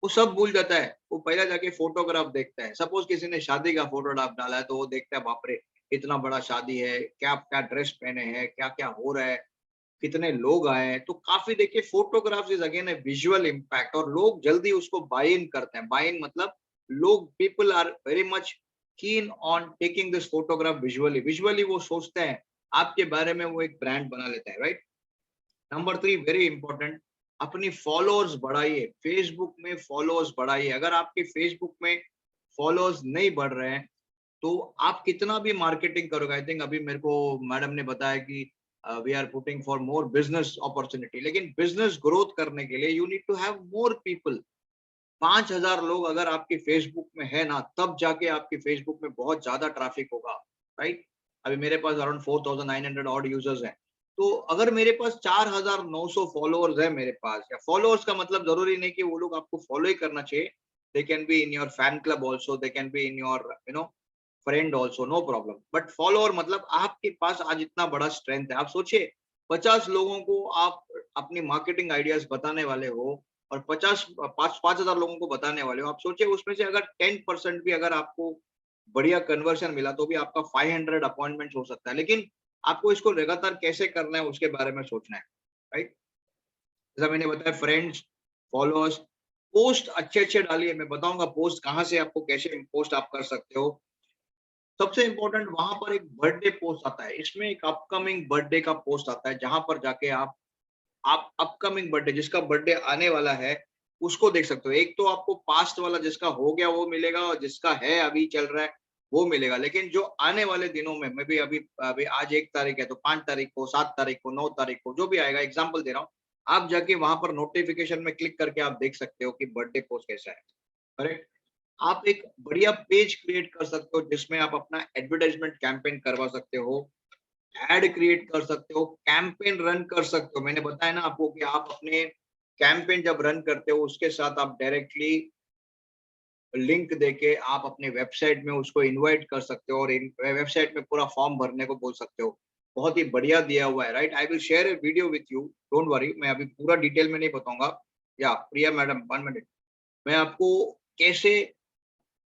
वो सब भूल जाता है, वो पहले जाके फोटोग्राफ देखता है। सपोज किसी ने शादी का फोटोग्राफ डाला है तो वो देखता है बाप रे इतना बड़ा शादी है, क्या क्या ड्रेस पहने हैं, क्या क्या हो रहा है, कितने लोग आए हैं। तो काफी देखिए photographs is again A visual impact, और लोग जल्दी उसको बाय इन करते हैं। बाय इन मतलब लोग, people are very much keen on taking this photograph visually. Visually वो सोचते हैं आपके बारे में, वो एक ब्रांड बना लेते हैं, राइट? नंबर 3 वेरी इंपॉर्टेंट, अपनी फॉलोअर्स बढ़ाइए। फेसबुक में फॉलोअर्स बढ़ाइए। अगर आपके फेसबुक में फॉलोअर्स नहीं बढ़ रहे हैं तो आप कितना भी मार्केटिंग करोगे, आई थिंक अभी मेरे को मैडम ने बताया कि we are putting for more business opportunity, लेकिन बिजनेस ग्रोथ करने के लिए you need to have more people. 5,000 लोग अगर आपके फेसबुक में है ना, तब जाके आपके फेसबुक में बहुत ज्यादा ट्रैफिक होगा, राइट? अभी मेरे पास अराउंड 4,900 ऑड यूजर्स हैं। तो अगर मेरे पास 4,900 फॉलोअर्स है मेरे पास, या फॉलोअर्स का मतलब जरूरी नहीं कि वो लोग आपको फॉलो ही करना चाहिए, they can be in your fan club also, they can be in your friend also, no problem. But follower मतलब आपके पास आज इतना बड़ा स्ट्रेंथ है। आप सोचिए 50 लोगों को आप अपनी मार्केटिंग आइडियाज बताने वाले हो, और 5,000 लोगों को बताने वाले हो। आप सोचिए उसमें से अगर 10% भी अगर आपको बढ़िया कन्वर्शन मिला तो भी आपका 500 अपॉइंटमेंट हो सकता है। लेकिन आपको इसको लगातार कैसे करना है उसके बारे में सोचना है, राइट? जैसा मैंने बताया, फ्रेंड्स, फॉलोअर्स, पोस्ट अच्छे अच्छे डालिए। मैं बताऊंगा पोस्ट कहाँ से आपको, कैसे पोस्ट आप कर सकते हो। सबसे इंपॉर्टेंट, वहां पर एक बर्थडे पोस्ट आता है, इसमें एक अपकमिंग बर्थडे का पोस्ट आता है, जहां पर जाके आप अपकमिंग बर्थडे, जिसका बर्थडे आने वाला है, उसको देख सकते हो। एक तो आपको पास्ट वाला जिसका हो गया वो मिलेगा, और जिसका है अभी चल रहा है वो मिलेगा। लेकिन जो आने वाले दिनों में, मैं भी अभी अभी आज 1 तारीख है तो 5 तारीख को, 7 तारीख को, 9 तारीख को, जो भी आएगा, एग्जाम्पल दे रहा हूँ, आप जाके वहां पर नोटिफिकेशन में क्लिक करके आप देख सकते हो कि बर्थडे पोस्ट कैसा है, करेक्ट? आप एक बढ़िया पेज क्रिएट कर सकते हो जिसमें आप अपना एडवर्टाइजमेंट कैंपेन करवा सकते हो, एड क्रिएट कर सकते हो, कैंपेन रन कर सकते हो। मैंने बताया ना आपको कि आप अपने कैंपेन जब रन करते हो उसके साथ आप डायरेक्टली लिंक देके आप अपने वेबसाइट में उसको इनवाइट कर सकते हो, और वेबसाइट में पूरा फॉर्म भरने को बोल सकते हो। बहुत ही बढ़िया दिया हुआ है, right? I will share A video with you, don't worry, मैं अभी पूरा डिटेल में नहीं बताऊंगा। या प्रिया मैडम 1 मिनट, मैं आपको कैसे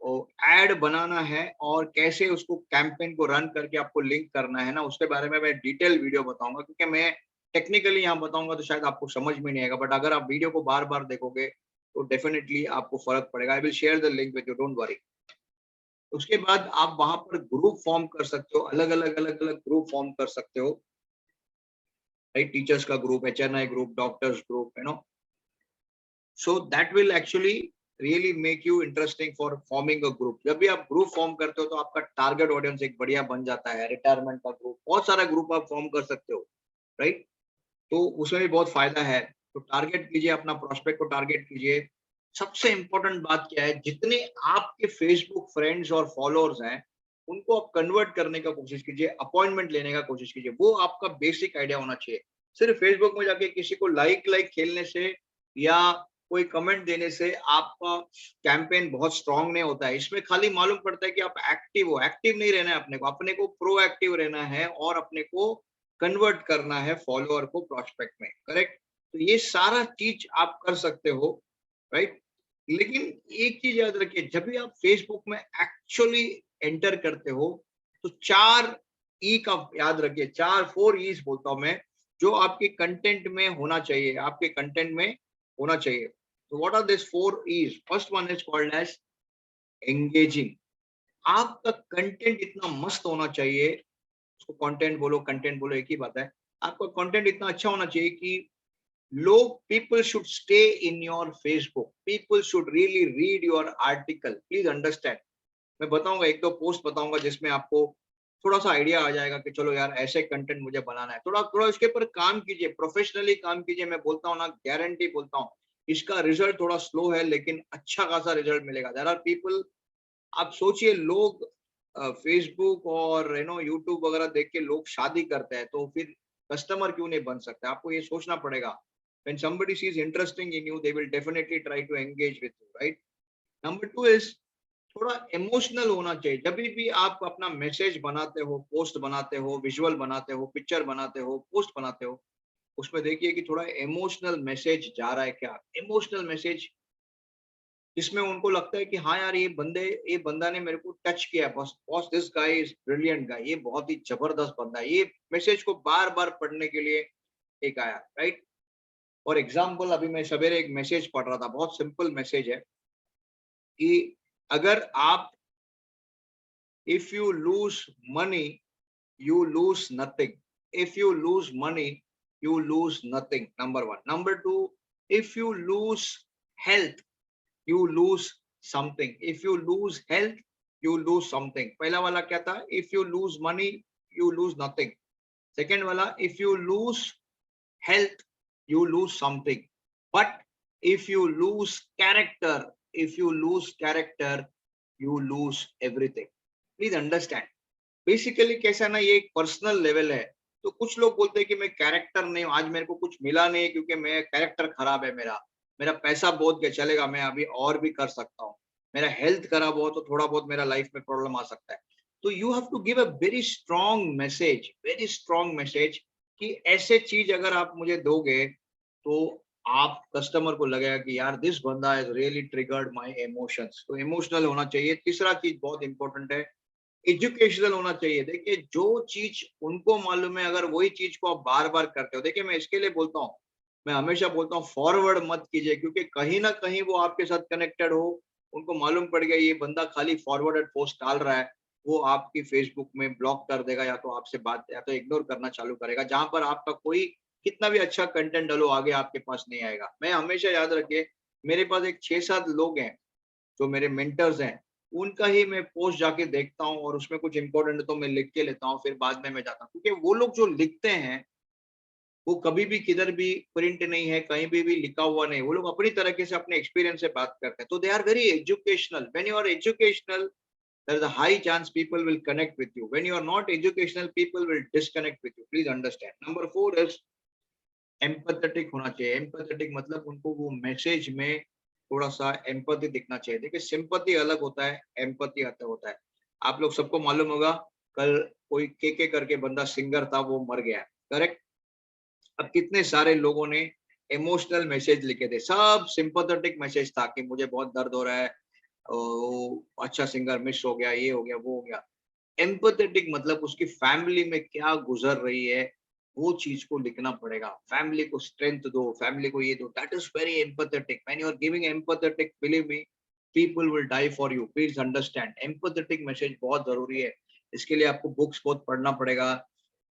एड बनाना है और कैसे उसको कैंपेन को रन करके आपको लिंक करना है ना, उसके बारे में मैं डिटेल वीडियो बताऊंगा, क्योंकि मैं टेक्निकली यहाँ बताऊंगा तो शायद आपको समझ में नहीं आएगा, बट अगर आप वीडियो को बार बार देखोगे तो डेफिनेटली आपको फर्क पड़ेगा। I will share the link with you, don't worry. उसके बाद आप वहां पर ग्रुप फॉर्म कर सकते हो, अलग अलग ग्रुप फॉर्म कर सकते हो, राइट? टीचर्स का group, HNI group, doctors group, so that will actually really make you interesting for forming a group. जब भी आप ग्रुप फॉर्म करते हो तो आपका टारगेट ऑडियंस एक बढ़िया बन जाता है। रिटायरमेंट का ग्रुप, बहुत सारा ग्रुप आप फॉर्म कर सकते हो, राइट? तो उसमें भी बहुत फायदा है। तो टारगेट कीजिए, अपना प्रोस्पेक्ट को टारगेट कीजिए। सबसे इंपॉर्टेंट बात क्या है, जितने आपके फेसबुक फ्रेंड्स और फॉलोअर्स हैं उनको आप कन्वर्ट करने का कोशिश कीजिए, अपॉइंटमेंट लेने का कोशिश कीजिए। वो आपका बेसिक आइडिया होना चाहिए। सिर्फ फेसबुक में जाके किसी को लाइक लाइक खेलने से या कोई कमेंट देने से आपका कैंपेन बहुत स्ट्रांग नहीं होता है। इसमें खाली मालूम पड़ता है कि आप एक्टिव हो। एक्टिव नहीं रहना है, अपने को प्रोएक्टिव रहना है और अपने को कन्वर्ट करना है फॉलोअर को प्रोस्पेक्ट में, करेक्ट? तो ये सारा चीज आप कर सकते हो, राइट? लेकिन एक चीज याद रखिए, जब भी आप फेसबुक में एक्चुअली एंटर करते हो तो 4 ई का याद रखिए, 4 ईज बोलता हूं मैं, जो आपके कंटेंट में होना चाहिए, आपके कंटेंट में होना चाहिए। तो what are this 4 E's? First one is called as engaging. आपका कंटेंट इतना मस्त होना चाहिए, उसको कंटेंट बोलो एक ही बात है। आपका कंटेंट इतना अच्छा होना चाहिए कि लोग, people should stay in your Facebook, people should really read your article. Please understand. मैं बताऊंगा, एक दो पोस्ट बताऊंगा जिसमें आपको थोड़ा सा आइडिया आ जाएगा कि चलो यार ऐसे कंटेंट मुझे बनाना है। थोड़ा थोड़ा इसके ऊपर काम कीजिए, प्रोफेशनली काम कीजिए। मैं बोलता हूँ ना, गारंटी बोलता हूँ, इसका रिजल्ट थोड़ा स्लो है लेकिन अच्छा खासा रिजल्ट मिलेगा। देयर आर पीपल, आप सोचिए, लोग फेसबुक और यूट्यूब वगैरह देख के लोग शादी करते हैं, तो फिर कस्टमर क्यों नहीं बन सकते? आपको ये सोचना पड़ेगा। when somebody sees interesting in you, they will definitely try to engage with you, right? Number 2 is थोड़ा इमोशनल होना चाहिए। जब भी आप अपना मैसेज बनाते हो, पोस्ट बनाते हो, विजुअल बनाते हो, पिक्चर बनाते हो, पोस्ट बनाते हो, उसमें देखिए कि थोड़ा इमोशनल मैसेज जा रहा है क्या? इमोशनल मैसेज जिसमें उनको लगता है कि हाँ यार, ये बंदा ने मेरे को टच किया, boss boss, this guy is brilliant guy, ये बहुत ही जबरदस्त बंदा है। ये मैसेज को बार बार पढ़ने के लिए एक आया, राइट? फॉर एग्जाम्पल, अभी मैं सवेरे एक मैसेज पढ़ रहा था, बहुत सिंपल मैसेज है कि अगर आप, if you lose money you lose nothing. If you lose money, you lose nothing. Number one. Number two, if you lose health, you lose something. If you lose health, you lose something. पहला वाला क्या था? If you lose money, you lose nothing. Second वाला, if you lose health, you lose something. But if you lose character, you lose everything. Please understand. Basically कैसा है ना, ये एक पर्सनल लेवल है। तो कुछ लोग बोलते हैं कि मैं कैरेक्टर नहीं हूँ, आज मेरे को कुछ मिला नहीं है क्योंकि मैं कैरेक्टर खराब है, मेरा मेरा पैसा बहुत क्या चलेगा, मैं अभी और भी कर सकता हूँ। मेरा हेल्थ खराब हो तो थोड़ा बहुत मेरा लाइफ में प्रॉब्लम आ सकता है। तो you have to give a very strong message कि ऐसे चीज अगर आप मुझे दोगे तो आप कस्टमर को लगेगा कि यार, दिस बंदा has really triggered my emotions. तो इमोशनल होना चाहिए। तीसरा चीज बहुत इंपॉर्टेंट है, एजुकेशनल होना चाहिए। देखिए, जो चीज उनको मालूम है, अगर वही चीज को आप बार बार करते हो, देखिए मैं इसके लिए बोलता हूँ, मैं हमेशा बोलता हूँ फॉरवर्ड मत कीजिए, क्योंकि कहीं ना कहीं वो आपके साथ कनेक्टेड हो, उनको मालूम पड़ गया ये बंदा खाली फॉरवर्डेड पोस्ट डाल रहा है, वो आपकी फेसबुक में ब्लॉक कर देगा, या तो आपसे बात, या तो इग्नोर करना चालू करेगा, जहां पर आपका कोई कितना भी अच्छा कंटेंट डालो आगे आपके पास नहीं आएगा। मैं हमेशा याद रखिए, मेरे पास एक 6-7 लोग हैं जो मेरे मेंटर्स हैं, उनका ही मैं पोस्ट जाके देखता हूँ और उसमें कुछ इंपॉर्टेंट है तो मैं लिख के लेता हूँ, फिर बाद में मैं जाता हूँ, क्योंकि वो लोग जो लिखते हैं वो कभी भी किधर भी प्रिंट नहीं है, कहीं भी लिखा हुआ नहीं, वो लोग अपनी तरीके से अपने एक्सपीरियंस से बात करते हैं। तो they are very educational. When you are educational, there is a high chance people will connect with you. When you are not educational, people will disconnect with you. Please understand. Number 4 is empathetic होना चाहिए। एम्पैथेटिक मतलब उनको वो मैसेज में थोड़ा सा एम्पैथी दिखना चाहिए। देखिए, सिंपैथी अलग होता है, एम्पैथी अलग होता है। आप लोग सबको मालूम होगा, कल कोई के करके बंदा सिंगर था, वो मर गया, करेक्ट? अब कितने सारे लोगों ने इमोशनल मैसेज लिखे थे, सब सिंपैथेटिक मैसेज था कि मुझे बहुत दर्द हो रहा है, अच्छा सिंगर मिस हो गया, ये हो गया, वो हो गया। एम्पैथेटिक मतलब उसकी फैमिली में क्या गुजर रही है, वो चीज को लिखना पड़ेगा। फैमिली को स्ट्रेंथ दो, फैमिली को ये दो, that is very empathetic. When you are giving empathetic, believe me, people will die for you. Please understand, empathetic message बहुत जरूरी है। इसके लिए आपको बुक्स बहुत पढ़ना पड़ेगा,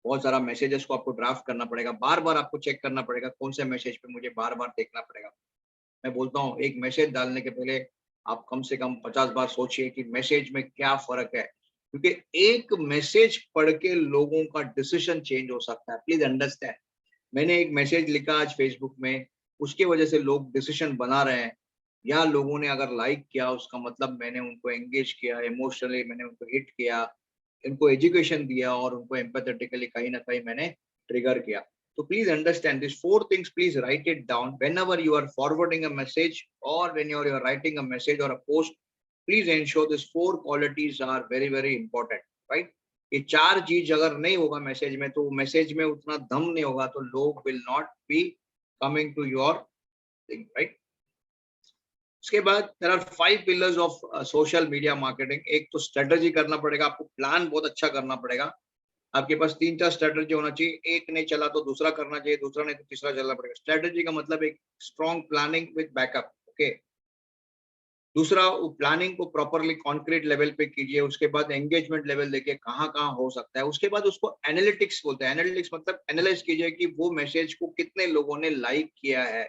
बहुत सारा मैसेजेस को आपको ड्राफ्ट करना पड़ेगा, बार बार आपको चेक करना पड़ेगा कौन से मैसेज पे मुझे बार बार देखना पड़ेगा। मैं बोलता हूँ एक मैसेज डालने के पहले आप कम से कम 50 बार सोचिए कि मैसेज में क्या फर्क है, क्योंकि एक मैसेज पढ़ के लोगों का डिसीजन चेंज हो सकता है। प्लीज अंडरस्टैंड, मैंने एक मैसेज लिखा आज फेसबुक में, उसके वजह से लोग डिसीजन बना रहे हैं, या लोगों ने अगर लाइक किया उसका मतलब मैंने उनको एंगेज किया, इमोशनली मैंने उनको हिट किया, उनको एजुकेशन दिया और उनको एम्पैथेटिकली कहीं ना कहीं मैंने ट्रिगर किया। So please understand these four things. Please write it down whenever you are forwarding a message or when you are writing a message or a post. Please ensure these four qualities are very very important, right? ये चार चीज अगर नहीं होगा मैसेज में, तो मैसेज में उतना दम नहीं होगा, तो लोग will not be coming to your thing, right? उसके बाद there are 5 pillars of social media marketing. एक तो स्ट्रेटजी करना पड़ेगा, आपको प्लान बहुत अच्छा करना पड़ेगा। आपके पास 3-4 स्ट्रैटेजी होना चाहिए, एक नहीं चला तो दूसरा करना चाहिए, दूसरा नहीं तो तीसरा चलना पड़ेगा। स्ट्रैटेजी का मतलब एक strong planning with backup, okay. दूसरा, वो प्लानिंग को प्रॉपर्ली कॉन्क्रीट लेवल पे कीजिए, उसके बाद एंगेजमेंट लेवल देखिए कहाँ-कहाँ हो सकता है। उसके बाद उसको एनालिटिक्स बोलते हैं। एनालिटिक्स मतलब एनालाइज कीजिए कि वो मैसेज को कितने लोगों ने लाइक किया है,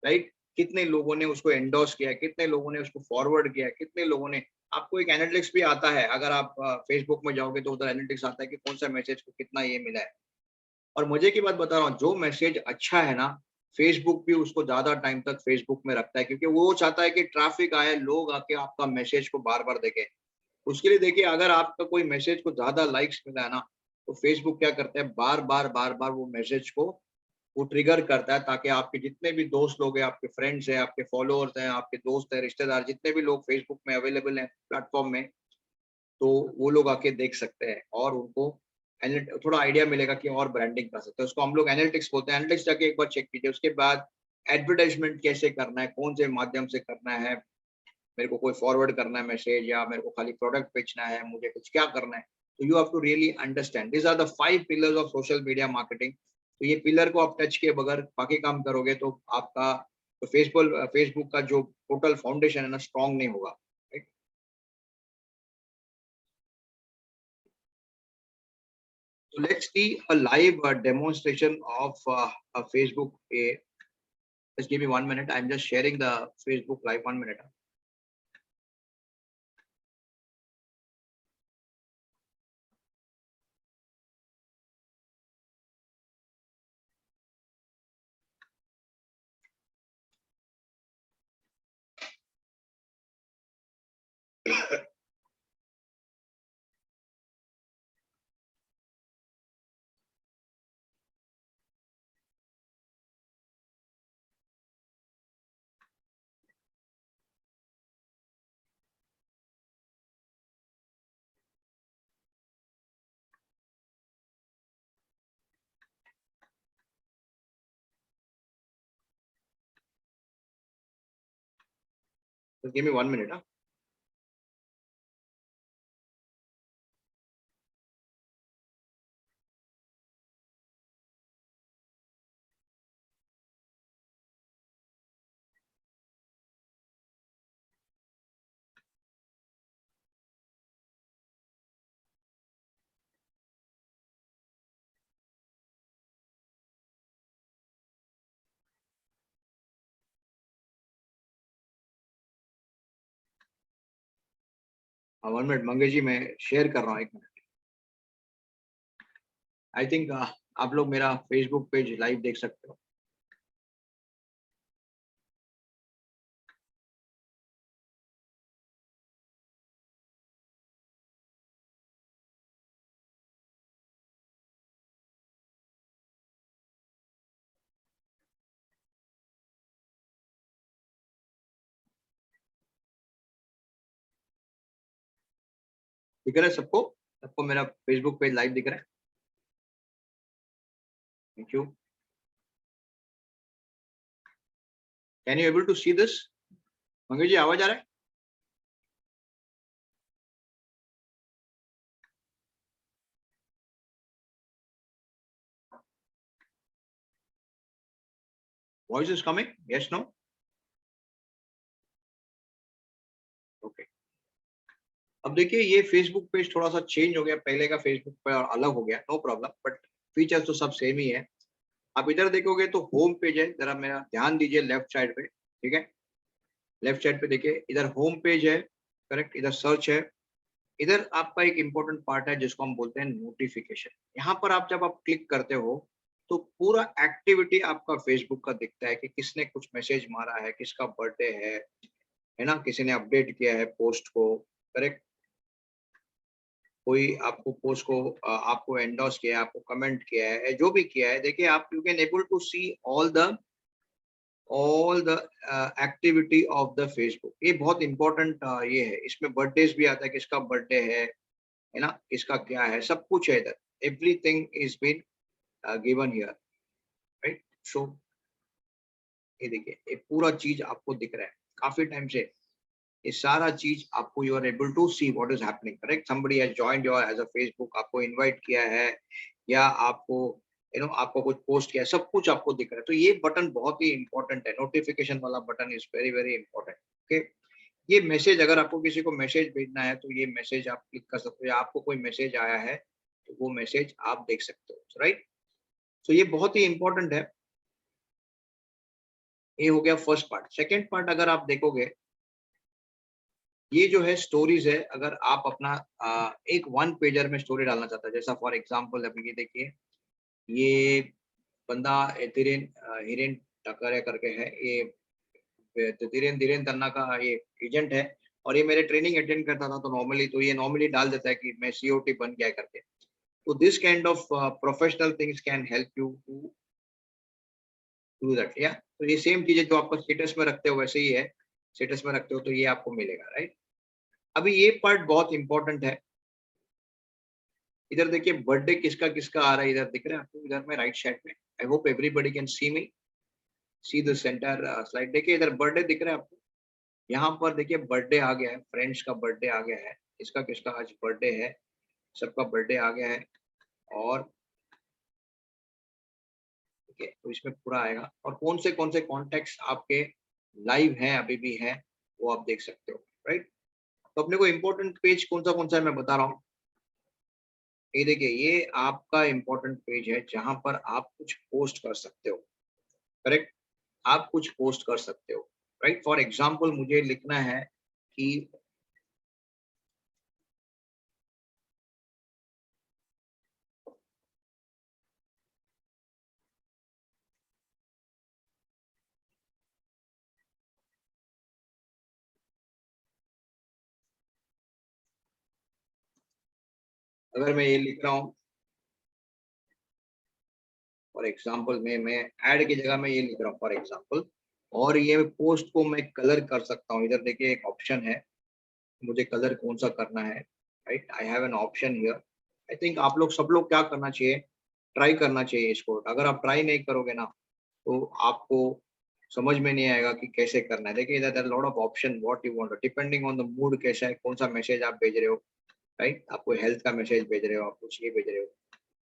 राइट? कितने लोगों ने उसको एंडोर्स किया है, कितने लोगों ने उसको फॉरवर्ड किया है, कितने लोगों ने, आपको एक एनालिटिक्स भी आता है। अगर आप फेसबुक में जाओगे तो उधर एनालिटिक्स आता है कि कौन सा मैसेज को कितना ये मिला है। और मजे की बात बता रहा हूँ, जो मैसेज अच्छा है ना, फेसबुक भी उसको ज्यादा टाइम तक फेसबुक में रखता है, क्योंकि वो चाहता है कि ट्रैफिक आए, लोग आके आपका मैसेज को बार बार देखें। उसके लिए देखिए, अगर आपका कोई मैसेज को ज्यादा लाइक्स मिला है ना, तो फेसबुक क्या करता है, बार बार वो मैसेज को वो ट्रिगर करता है, ताकि आपके जितने भी दोस्त लोग हैं, आपके फ्रेंड्स हैं, आपके फॉलोअर्स हैं, आपके दोस्त हैं, रिश्तेदार, जितने भी लोग फेसबुक में अवेलेबल हैं प्लेटफॉर्म में, तो वो लोग आके देख सकते हैं और उनको थोड़ा आइडिया मिलेगा कि और ब्रांडिंग कर सकते हैं। उसको हम लोग एनालिटिक्स बोलते हैं। एनालिटिक्स जाके एक बार चेक कीजिए। उसके बाद एडवर्टाइजमेंट कैसे करना है, कौन से माध्यम से करना है, मेरे को कोई फॉरवर्ड करना है मैसेज, या मेरे को खाली प्रोडक्ट बेचना है, मुझे कुछ क्या करना है। तो you have to really understand, this are the 5 pillars of social media marketing. तो ये पिलर को आप टच किए बगैर बाकी काम करोगे तो आपका तो फेसबुक का जो टोटल फाउंडेशन है ना, स्ट्रांग नहीं होगा, right? So let's see a live demonstration of a Facebook. Just give me 1 minute. I'm just sharing the Facebook live. 1 minute. Just give me 1 minute. Huh? हाँ, 1 मिनट मंगेश जी, मैं शेयर कर रहा हूँ, 1 मिनट। आई थिंक आप लोग मेरा फेसबुक पेज लाइव देख सकते हो। दिख रहा है सबको? सबको मेरा फेसबुक पेज लाइव दिख रहा है? Thank you. Can you able to see this? Mangesh ji, आवाज आ रहा है? Voice is coming? Yes, no? Okay. अब देखिए ये फेसबुक पेज थोड़ा सा चेंज हो गया, पहले का फेसबुक पे अलग हो गया, नो प्रॉब्लम, बट फीचर्स तो सब सेम ही है। आप इधर देखोगे तो होम पेज है, जरा मेरा ध्यान दीजिए लेफ्ट साइड पे, ठीक है? लेफ्ट साइड पे देखिए, इधर होम पेज है, करेक्ट? इधर सर्च है, इधर आपका एक इम्पोर्टेंट पार्ट है जिसको हम बोलते हैं नोटिफिकेशन। यहाँ पर आप जब आप क्लिक करते हो तो पूरा एक्टिविटी आपका फेसबुक का दिखता है कि किसने कुछ मैसेज मारा है, किसका बर्थडे है ना? किसी ने अपडेट किया है पोस्ट को, करेक्ट? कोई आपको पोस्ट को आपको एंडोर्स किया है, आपको कमेंट किया है, जो भी किया है, देखिए आप you can able to see all the activity of the Facebook. ये बहुत इंपॉर्टेंट ये है, इसमें बर्थडेज भी आता है, किसका बर्थडे है ना? किसका क्या है, सब कुछ है इधर। Everything is been given here, right? So ये देखिए, ये पूरा चीज आपको दिख रहा है काफी टाइम से। ये सारा चीज आपको you are able to see what is happening, correct? Somebody has joined your as a Facebook, आपको इनवाइट किया है या आपको आपको कुछ पोस्ट किया है, सब कुछ आपको दिख रहा है। तो ये बटन बहुत ही इंपॉर्टेंट है, नोटिफिकेशन वाला button is very very important. Okay, ये मैसेज, अगर आपको किसी को मैसेज भेजना है तो ये मैसेज आप क्लिक कर सकते हो, या आपको कोई मैसेज आया है तो वो मैसेज आप देख सकते हो, राइट? तो ये बहुत ही इंपॉर्टेंट है। ये हो गया फर्स्ट पार्ट। सेकेंड पार्ट अगर आप देखोगे, ये जो है स्टोरीज है, अगर आप अपना एक वन पेजर में स्टोरी डालना चाहता है, जैसा फॉर एग्जांपल अभी ये देखिए, ये बंदा धीरेन हिरेन टकरे करके है, ये धीरेन धीरेन तन्ना का ये एजेंट है, और ये मेरे ट्रेनिंग अटेंड करता था, तो नॉर्मली ये नॉर्मली डाल देता है कि मैं सीओटी बन गया करके। तो this kind of professional things can help you to do that, या तो ये सेम चीजें जो आपका स्टेटस में रखते हो वैसे ही है, स्टेटस में रखते हो तो ये आपको मिलेगा, राइट? अभी ये पार्ट बहुत इंपॉर्टेंट है। इधर देखिए बर्थडे किसका किसका आ रहा है, इधर दिख रहा है आपको, इधर में राइट साइड में। आई hope everybody can see me, see the centre slide. देखिए इधर बर्थडे दिख रहा है आपको, यहाँ पर देखिए बर्थडे आ गया है, फ्रेंड्स का बर्थडे आ गया है, इसका किसका आज बर्थडे है, सबका बर्थडे आ गया है। और ठीक है, तो इसमें पूरा आएगा, और कौन से कॉन्टेक्ट्स आपके लाइव हैं, अभी भी हैं, वो आप देख सकते हो, राइट? तो अपने को इम्पोर्टेंट पेज कौन सा है मैं बता रहा हूँ। ये देखिए, ये आपका इम्पोर्टेंट पेज है जहां पर आप कुछ पोस्ट कर सकते हो, करेक्ट? आप कुछ पोस्ट कर सकते हो, राइट? फॉर एग्जाम्पल मुझे लिखना है कि अगर मैं ये लिख रहा हूँ फॉर एग्जाम्पल, मैं ऐड की जगह में ये लिख रहा हूँ फॉर एग्जाम्पल, और ये पोस्ट को मैं कलर कर सकता हूँ। इधर देखिए एक ऑप्शन है, मुझे कलर कौन सा करना है, right? I have an option here. I think आप लोग सब लोग क्या करना चाहिए, ट्राई करना चाहिए इसको। अगर आप ट्राई नहीं करोगे ना तो आपको समझ में नहीं आएगा कि कैसे करना है। देखिए इधर lot of option, what you want, depending on the mood कैसा है, कौन सा मैसेज आप भेज रहे हो, राइट? आपको हेल्थ का मैसेज भेज रहे हो, आप कुछ ये भेज रहे हो,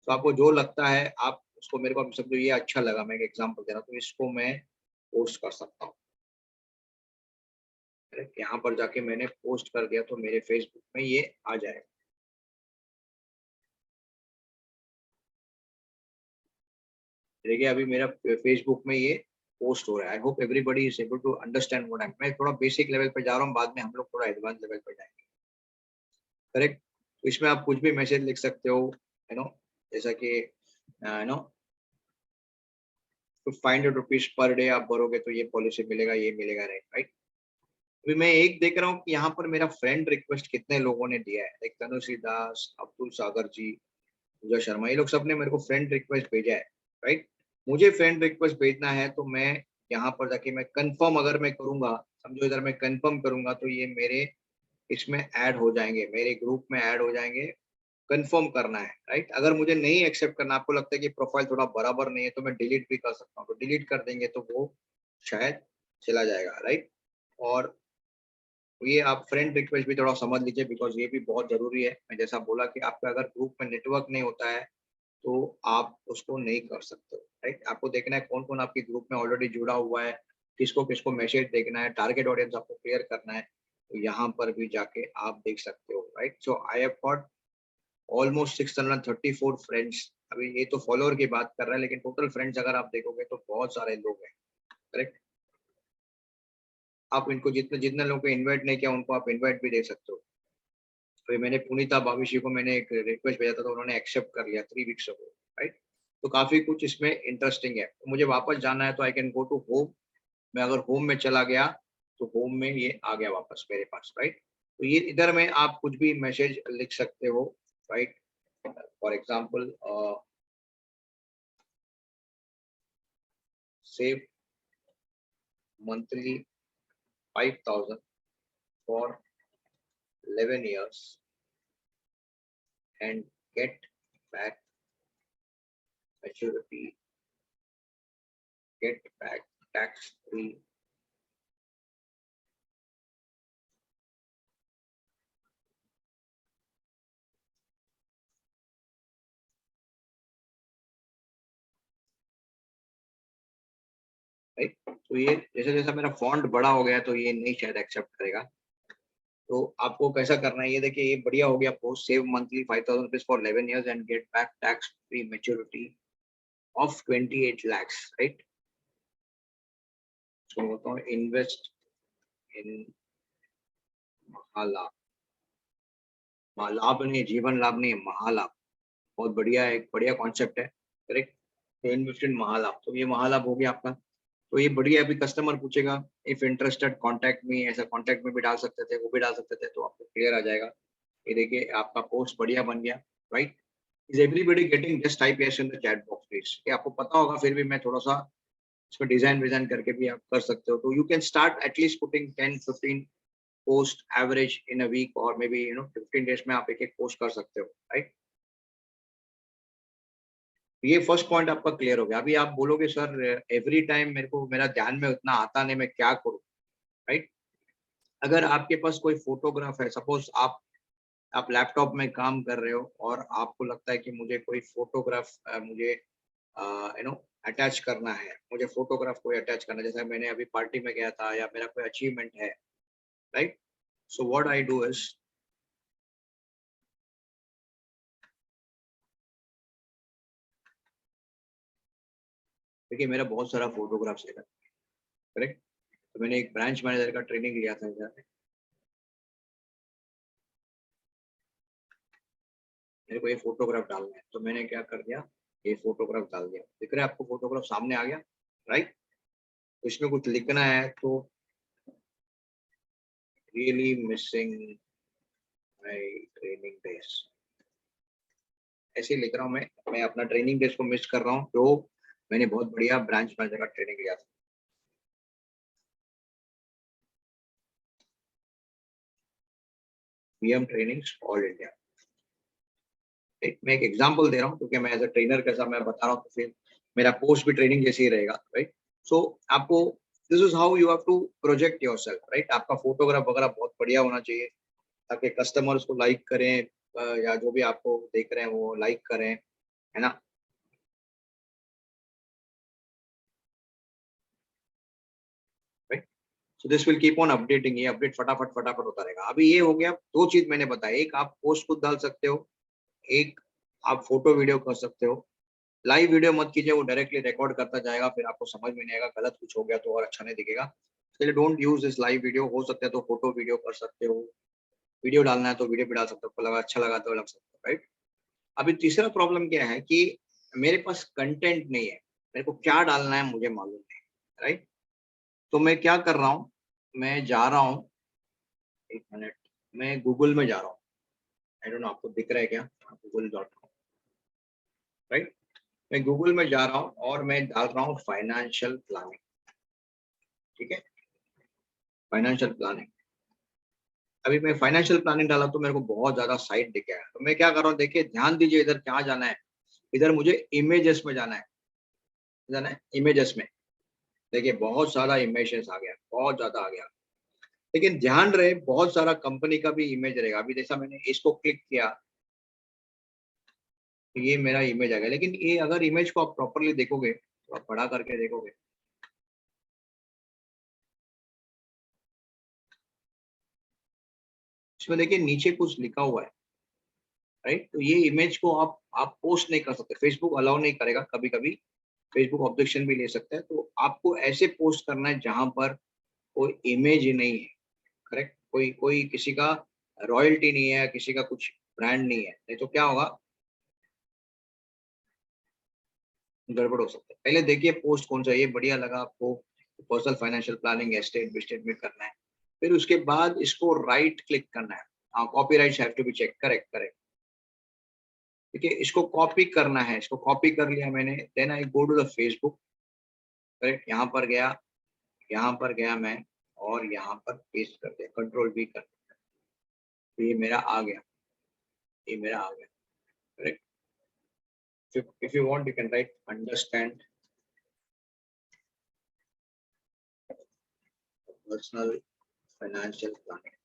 तो आपको जो लगता है आप उसको, मेरे को अभी समझो ये अच्छा लगा, मैं एक एग्जांपल दे रहा हूँ, तो इसको मैं पोस्ट कर सकता हूँ। करेक्ट? यहाँ पर जाके मैंने पोस्ट कर दिया तो मेरे फेसबुक में ये आ जाएगा। देखिए अभी मेरा फेसबुक में ये पोस्ट हो रहा है। I hope everybody is able to understand what I am. मैं थोड़ा बेसिक लेवल पे जा रहा हूँ, बाद में हम लोग थोड़ा एडवांस लेवल पे जाएंगे, करेक्ट? तो इसमें आप कुछ भी मैसेज लिख सकते हो, यू नो, जैसा कि यू नो ₹500 पर डे आप भरोगे तो ये पॉलिसी मिलेगा, ये मिलेगा, नहीं, राइट? अभी मैं एक देख रहा हूँ कि यहाँ पर मेरा फ्रेंड रिक्वेस्ट कितने लोगों ने दिया है। एक तनुश्री दास, अब्दुल सागर जी, पूजा शर्मा, ये लोग सब ने मेरे को फ्रेंड रिक्वेस्ट भेजा है, राइट? मुझे फ्रेंड रिक्वेस्ट भेजना है तो मैं यहाँ पर जाके मैं कंफर्म अगर मैं करूंगा, समझो इधर मैं कंफर्म करूंगा तो ये मेरे इसमें ऐड हो जाएंगे, मेरे ग्रुप में ऐड हो जाएंगे। कंफर्म करना है, राइट? अगर मुझे नहीं एक्सेप्ट करना, आपको लगता है कि प्रोफाइल थोड़ा बराबर नहीं है, तो मैं डिलीट भी कर सकता हूँ, तो डिलीट कर देंगे तो वो शायद चला जाएगा, राइट? और ये आप फ्रेंड रिक्वेस्ट भी थोड़ा समझ लीजिए, बिकॉज ये भी बहुत जरूरी है। मैं जैसा बोला कि आपका अगर ग्रुप में नेटवर्क नहीं होता है तो आप उसको नहीं कर सकते हो, राइट। आपको देखना है कौन कौन आपके ग्रुप में ऑलरेडी जुड़ा हुआ है, किसको किसको मैसेज देखना है, टारगेट ऑडियंस आपको क्लियर करना है, तो यहाँ पर भी जाके आप देख सकते हो, right. So I have got almost 634 friends. अभी ये तो फॉलोअर की बात कर रहा है, लेकिन टोटल फ्रेंड्स अगर आप देखोगे तो बहुत सारे लोग हैं, करेक्ट। आप इनको जितने जितने लोगों को इनवाइट नहीं किया उनको आप इनवाइट भी दे सकते हो। अभी मैंने पुनीता भाविशी को मैंने एक रिक्वेस्ट भेजा था तो उन्होंने एक्सेप्ट कर लिया 3 वीक्स अगो, राइट। तो काफी कुछ इसमें इंटरेस्टिंग है। तो मुझे वापस जाना है तो I can go to home. मैं अगर होम में चला गया तो होम में ये आ गया वापस मेरे पास, राइट। तो ये इधर में आप कुछ भी मैसेज लिख सकते हो, right. For example save monthly 5,000 for 11 years and get back maturity, get back tax free. Right. तो ये जैसे जैसा मेरा फॉन्ट बड़ा हो गया तो ये नहीं शायद एक्सेप्ट करेगा। तो आपको कैसा करना है, ये देखिए ये बढ़िया हो गया post, save monthly 5,000 rupees for 11 years and get back tax free maturity of 28 lakhs, right. तो बोलता हूँ इन्वेस्ट इन महालाभ। लाभ नहीं, जीवन लाभ नहीं, महालाभ। बहुत बढ़िया, एक बढ़िया कॉन्सेप्ट है, करेक्ट। तो इन्वेस्ट इन महालाभ, तो ये महालाभ हो गया आपका। तो ये बढ़िया। अभी कस्टमर पूछेगा इफ इंटरेस्टेड कांटेक्ट मी, ऐसा कांटेक्ट में भी डाल सकते थे, वो भी डाल सकते थे, तो आपको क्लियर आ जाएगा। ये देखिए आपका पोस्ट बढ़िया बन गया, right. Is everybody getting, just type yes in the chat box please. ये आपको पता होगा, फिर भी मैं थोड़ा सा इसमें डिजाइन विजाइन करके भी आप कर सकते हो। तो you can start at least putting 10-15 post average in a week, और मे बी 15 डेज में आप एक एक पोस्ट कर सकते हो, राइट। ये फर्स्ट पॉइंट आपका क्लियर हो गया। अभी आप बोलोगे सर एवरी टाइम मेरे को मेरा ध्यान में उतना आता नहीं, मैं क्या करूं, राइट। अगर आपके पास कोई फोटोग्राफ है, सपोज आप लैपटॉप में काम कर रहे हो और आपको लगता है कि मुझे कोई फोटोग्राफ मुझे अटैच करना है, मुझे फोटोग्राफ कोई अटैच करना है, जैसे मैंने अभी पार्टी में गया था या मेरा कोई अचीवमेंट है, right. So what I do is, देखिए मेरा बहुत सारा फोटोग्राफ्स है, करेक्ट। तो मैंने एक ब्रांच मैनेजर का ट्रेनिंग लिया था इधर। मेरे को ये फोटोग्राफ डालना है, तो मैंने क्या कर दिया, ये फोटोग्राफ डाल दिया। दिख रहा है आपको, फोटोग्राफ सामने आ गया, राइट। तो इसमें कुछ लिखना है, तो really missing my training days, ऐसे ही लिख रहा हूँ। मैं अपना ट्रेनिंग डेज को मिस कर रहा हूँ, तो मैंने बहुत बढ़िया ब्रांच मैनेजर का ट्रेनिंग लिया था। PM trainings all India. मैं एक एग्जांपल दे रहा हूँ, क्योंकि मैं एज अ ट्रेनर कैसा मैं बता रहा हूँ, तो फिर मेरा पोस्ट भी ट्रेनिंग जैसे ही रहेगा, राइट। सो आपको this is how you have to project yourself, right. आपका फोटोग्राफ वगैरह बहुत बढ़िया होना चाहिए, ताकि कस्टमर उसको लाइक करें, या जो भी आपको देख रहे हैं वो लाइक करें, है ना। Right. So this will keep on updating, ये अपडेट फटाफट फटाफट होता रहेगा। अभी ये हो गया, दो चीज मैंने बताया, एक आप पोस्ट खुद डाल सकते हो, एक आप फोटो वीडियो कर सकते हो। लाइव वीडियो मत कीजिए, वो डायरेक्टली रिकॉर्ड करता जाएगा, फिर आपको समझ में नहीं आएगा, गलत कुछ हो गया तो और अच्छा नहीं दिखेगा। इसलिए don't use this live video. हो सकता है तो फोटो वीडियो कर सकते हो, वीडियो डालना है तो वीडियो भी डाल सकते हो, आपको लगा अच्छा लगा तो लग सकता है, राइट। अभी तीसरा प्रॉब्लम क्या है कि मेरे पास कंटेंट नहीं है, मेरे को क्या डालना है मुझे मालूम नहीं, राइट। तो मैं क्या कर रहा हूँ, मैं जा रहा हूँ, एक मिनट, मैं गूगल में जा रहा हूँ। आई डोंट नो आपको दिख रहा है क्या, google.com, राइट। मैं गूगल में जा रहा हूँ और मैं डाल रहा हूँ फाइनेंशियल प्लानिंग, ठीक है। फाइनेंशियल प्लानिंग, अभी मैं फाइनेंशियल प्लानिंग डाला तो मेरे को बहुत ज्यादा साइट दिख गया। तो मैं क्या कर रहा हूँ, देखिए ध्यान दीजिए, इधर क्या जाना है, इधर मुझे इमेजेस में जाना है इमेजेस में। देखिए बहुत सारा इमेजेस आ गया, बहुत ज्यादा आ गया। लेकिन ध्यान रहे, बहुत सारा कंपनी का भी इमेज रहेगा। अभी जैसा मैंने इसको क्लिक किया, तो ये मेरा इमेज आ गया। लेकिन ये अगर इमेज को आप प्रॉपरली देखोगे तो आप बड़ा करके देखोगे, इसमें देखिए नीचे कुछ लिखा हुआ है, राइट। तो ये इमेज को आप पोस्ट नहीं कर सकते, फेसबुक अलाउ नहीं करेगा। कभी कभी फेसबुक ऑब्जेक्शन भी ले सकता है। तो आपको ऐसे पोस्ट करना है जहां पर कोई इमेज ही नहीं है, करेक्ट। कोई कोई किसी का रॉयल्टी नहीं है, किसी का कुछ ब्रांड नहीं है, नहीं तो क्या होगा, गड़बड़ हो सकता है। पहले देखिए पोस्ट कौन सा है, ये बढ़िया लगा आपको, पर्सनल फाइनेंशियल प्लानिंग एस्टेट बिस्टेट में करना है। फिर उसके बाद इसको राइट क्लिक करना है। हाँ, copyright have to be check, correct correct. ठीक है, इसको कॉपी करना है, इसको कॉपी कर लिया मैंने। Then I go to the Facebook, correct. यहाँ पर गया मैं, और यहाँ पर पेस्ट कर दिया, कंट्रोल वी कर दिया। तो ये मेरा आ गया, ये मेरा आ गया, correct. If you want, you can write understand personal financial planning.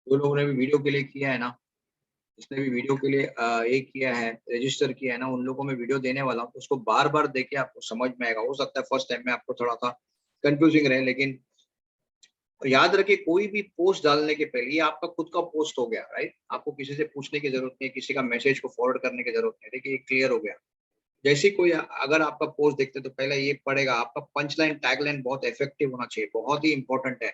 जो लोगों ने भी वीडियो के लिए किया है ना, जिसने भी वीडियो के लिए ये किया है, रजिस्टर किया है ना, उन लोगों में वीडियो देने वाला हूँ। उसको बार बार देखे आपको समझ में आएगा। हो सकता है फर्स्ट टाइम में आपको थोड़ा सा कंफ्यूजिंग रहे, लेकिन याद रखिए कोई भी पोस्ट डालने के पहले ये आपका खुद का पोस्ट हो गया, राइट। आपको किसी से पूछने की जरूरत नहीं, किसी का मैसेज को फॉरवर्ड करने की जरूरत नहीं। देखिए ये क्लियर हो गया। जैसे ही कोई अगर आपका पोस्ट देखते तो पहले ये पड़ेगा, आपका पंच लाइन टैग लाइन बहुत इफेक्टिव होना चाहिए, बहुत ही इंपॉर्टेंट है।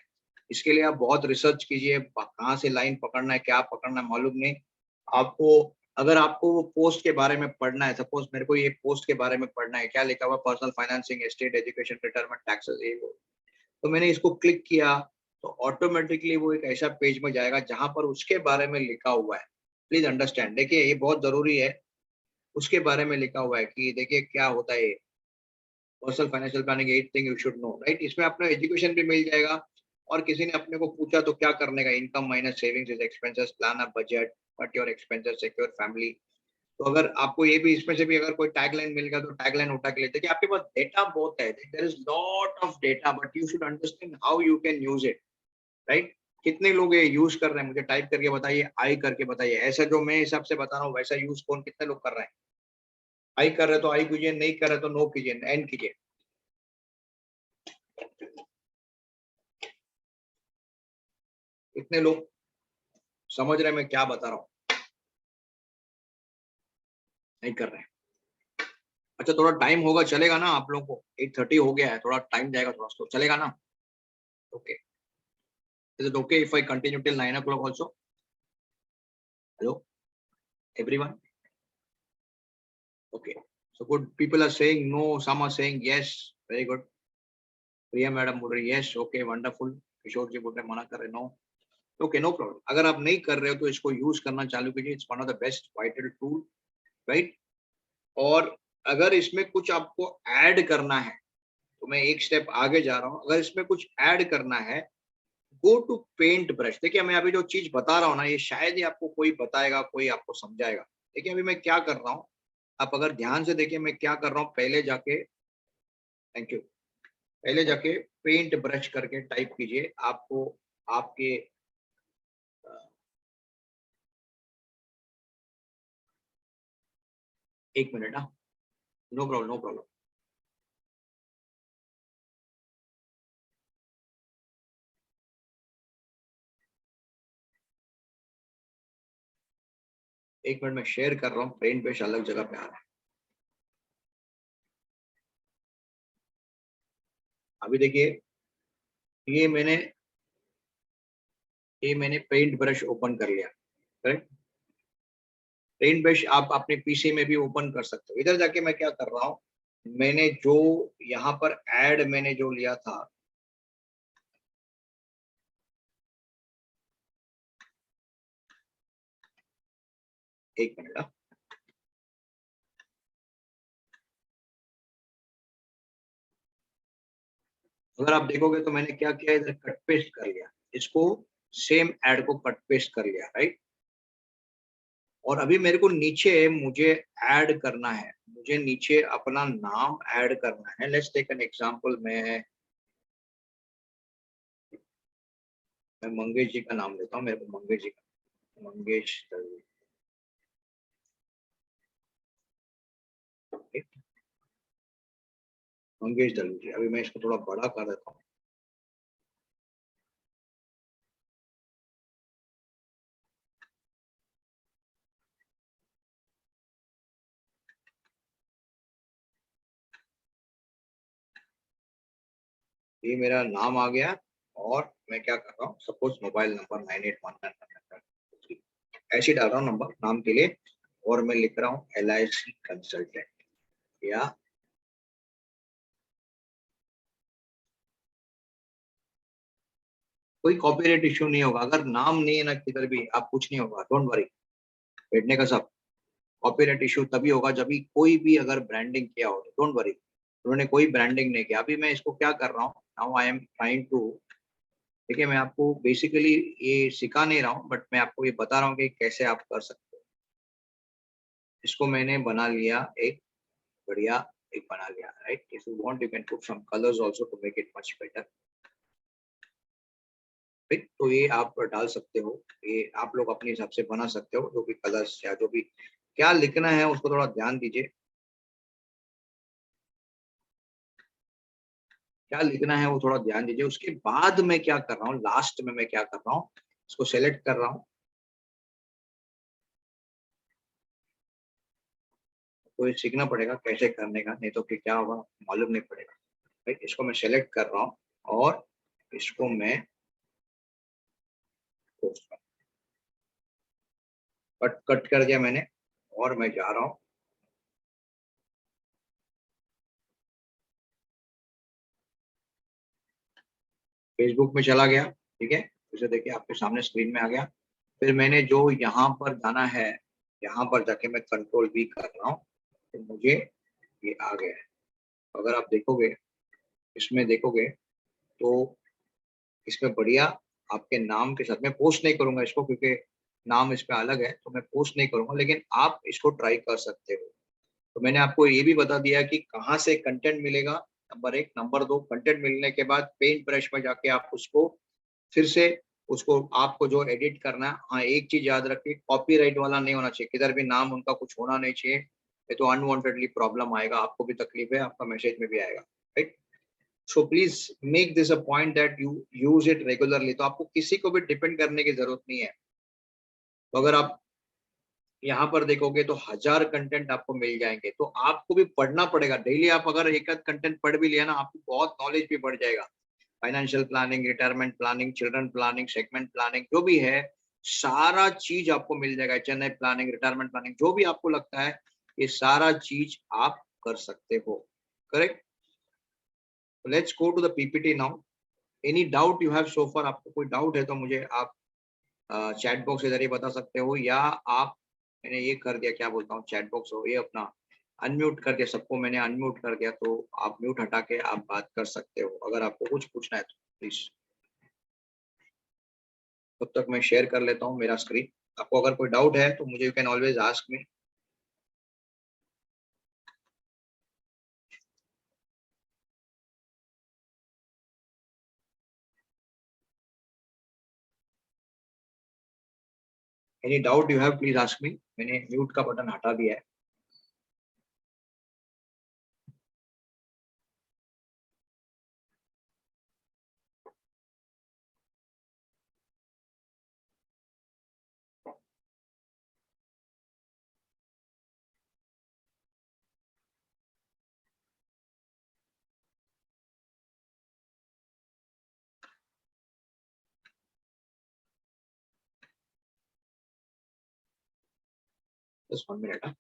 इसके लिए आप बहुत रिसर्च कीजिए, कहाँ से लाइन पकड़ना है, क्या पकड़ना है मालूम नहीं आपको। अगर आपको वो पोस्ट के बारे में पढ़ना है, सपोज मेरे को ये पोस्ट के बारे में पढ़ना है, क्या लिखा हुआ, personal financing estate education retirement taxes, ये वो। तो मैंने इसको क्लिक किया तो ऑटोमेटिकली वो एक ऐसा पेज में जाएगा जहां पर उसके बारे में लिखा हुआ है। प्लीज अंडरस्टैंड, देखिए ये बहुत जरूरी है। उसके बारे में लिखा हुआ है कि देखिए क्या होता है, personal financial planning 8 thing you should know, right. इसमें अपना एजुकेशन भी मिल जाएगा। और किसी ने अपने को पूछा तो क्या करने का, income minus savings is expenses, plan a budget, cut your expenses, secure family. तो अगर आपको ये भी इसमें से भी अगर कोई टैगलाइन मिल गया तो टैगलाइन उठा के लेते कि आपके पास डेटा बहुत है, there is lot of data, but you should understand how you can use it, right. कितने लोग ये यूज कर रहे हैं, मुझे टाइप करके बताइए, आई करके बताइए। ऐसा जो मैं हिसाब से बता रहा हूँ वैसा यूज कौन कितने लोग कर रहे हैं। आई कर रहे तो आई कीजिए, नहीं कर रहे तो नो कीजिए, एंड कीजिए। इतने लोग समझ रहे हैं मैं क्या बता रहा हूँ, नहीं कर रहे हैं। अच्छा थोड़ा टाइम होगा, चलेगा ना आप लोगों को? 8:30 हो गया है, थोड़ा टाइम जाएगा, थोड़ा स्लो चलेगा ना? Okay, is it okay if I continue till 9 o'clock also? Hello everyone, okay. So good, people are saying no, some are saying yes, very good. Priya madam बोल रही yes, okay wonderful. Kishore ji बोल रहे मना कर रहे नो, ओके नो प्रॉब्लम। अगर आप नहीं कर रहे हो तो इसको यूज करना चालू कीजिए, it's one of the best vital tool, right. और अगर इसमें कुछ आपको ऐड करना है तो मैं एक स्टेप आगे जा रहा हूँ। अगर इसमें कुछ ऐड करना है, गो टू पेंट ब्रश। देखिए मैं अभी जो चीज बता रहा हूँ ना, ये शायद ही आपको कोई बताएगा, कोई आपको समझाएगा। देखिए अभी मैं क्या कर रहा हूँ, आप अगर ध्यान से देखिए मैं क्या कर रहा हूँ। पहले जाके, थैंक यू, पहले जाके पेंट ब्रश करके टाइप कीजिए। आपको आपके एक मिनट, हाँ, नो प्रॉब्लम नो प्रॉब्लम। एक मिनट में शेयर कर रहा हूँ, पेंट ब्रश अलग जगह पे आ रहा है। अभी देखिए ये मैंने ये मैंने पेंट ब्रश ओपन कर लिया, करेक्ट। पेंट ब्रश आप अपने पीसी में भी ओपन कर सकते हो। इधर जाके मैं क्या कर रहा हूँ, मैंने जो यहाँ पर ऐड मैंने जो लिया था, एक मिनट, हाँ। अगर आप देखोगे तो मैंने क्या किया, इधर कट पेस्ट कर लिया इसको, सेम ऐड को कट पेस्ट कर लिया, राइट। और अभी मेरे को नीचे मुझे ऐड करना है, मुझे नीचे अपना नाम ऐड करना है। लेट्स टेक एन एग्जांपल, मैं मैं मंगेश जी का नाम लेता हूँ, मेरे को मंगेश जी का, मंगेश दलवी। मंगेश दलवी जी, अभी मैं इसको थोड़ा बड़ा कर देता हूँ। ये मेरा नाम आ गया, और मैं क्या कर रहा हूँ, सपोज मोबाइल नंबर 9819, ऐसे डाल रहा हूँ नंबर नाम के लिए, और मैं लिख रहा हूँ LIC कंसल्टेंट, या कोई कॉपीराइट इश्यू नहीं होगा। अगर नाम नहीं है ना किधर भी, आप कुछ नहीं होगा, डोंट वरी, बैठने का सब। कॉपीराइट इश्यू तभी होगा जब भी कोई भी अगर ब्रांडिंग किया हो, डोंट वरी, उन्होंने कोई ब्रांडिंग नहीं किया। अभी मैं इसको क्या कर रहा हूँ, now I am trying to, देखिए मैं आपको बेसिकली ये सिखा नहीं रहा हूँ, बट मैं आपको ये बता रहा हूँ कि कैसे आप कर सकते हो। इसको मैंने बना लिया एक बढ़िया, एक बना लिया, right. If you want you can put some colours also to make it much better, right. तो ये आप डाल सकते हो, ये आप लोग अपने हिसाब से बना सकते हो, जो भी कलर्स या जो भी क्या लिखना है उसको थोड़ा ध्यान दीजिए। क्या लिखना है वो थोड़ा ध्यान दीजिए। उसके बाद मैं क्या कर रहा हूँ, लास्ट में मैं क्या कर रहा हूँ, इसको सेलेक्ट कर रहा हूँ। तो ये सीखना पड़ेगा कैसे करने का, नहीं तो फिर क्या होगा मालूम नहीं पड़ेगा, राइट। इसको मैं सेलेक्ट कर रहा हूँ, और इसको मैं कट कट कर दिया मैंने, और मैं जा रहा हूँ फेसबुक में, चला गया, ठीक है। इसे देखिए आपके सामने स्क्रीन में आ गया। फिर मैंने जो यहाँ पर जाना है, यहाँ पर जाके मैं कंट्रोल V कर रहा हूँ, तो मुझे ये आ गया है। अगर आप देखोगे, इसमें देखोगे तो इसमें बढ़िया आपके नाम के साथ, मैं पोस्ट नहीं करूंगा इसको क्योंकि नाम इस पे अलग है, तो मैं पोस्ट नहीं करूंगा, लेकिन आप इसको ट्राई कर सकते हो। तो मैंने आपको ये भी बता दिया कि कहाँ से कंटेंट मिलेगा, नंबर एक। नंबर दो, कंटेंट मिलने के बाद पेंट ब्रश में जाके आप उसको फिर से, उसको आपको जो एडिट करना है, हाँ एक चीज याद रखिए, कॉपीराइट वाला नहीं होना चाहिए, किधर भी नाम उनका कुछ होना नहीं चाहिए, ये तो अनवांटेडली प्रॉब्लम आएगा, आपको भी तकलीफ है, आपका मैसेज में भी आएगा, right. So please make this a point that you use it regularly. तो आपको किसी को भी डिपेंड करने की जरूरत नहीं है। तो अगर आप यहाँ पर देखोगे तो 1000 कंटेंट आपको मिल जाएंगे, तो आपको भी पढ़ना पड़ेगा डेली। आप अगर एक आध कंटेंट पढ़ भी लिया ना, आपको बहुत नॉलेज भी बढ़ जाएगा। Financial planning, retirement planning, children planning, segment planning, जो भी है सारा चीज आपको मिल जाएगा। चेन्नई प्लानिंग, रिटायरमेंट प्लानिंग, जो भी आपको लगता है ये सारा चीज आप कर सकते हो, correct. Let's go to the PPT now. Any doubt you have so far, आपको कोई डाउट है तो मुझे आप चैट बॉक्स के जरिए बता सकते हो, या आप, मैंने ये कर दिया, क्या बोलता हूँ, चैट बॉक्स हो, ये अपना अनम्यूट कर दिया, सबको मैंने अनम्यूट कर दिया, तो आप म्यूट हटा के आप बात कर सकते हो अगर आपको कुछ पूछना है तो प्लीज। तब तक मैं शेयर कर लेता हूँ मेरा स्क्रीन। आपको अगर कोई डाउट है तो मुझे you can always ask me. Any doubt you have please ask me. मैंने म्यूट का बटन हटा दिया है। बस 1 minute.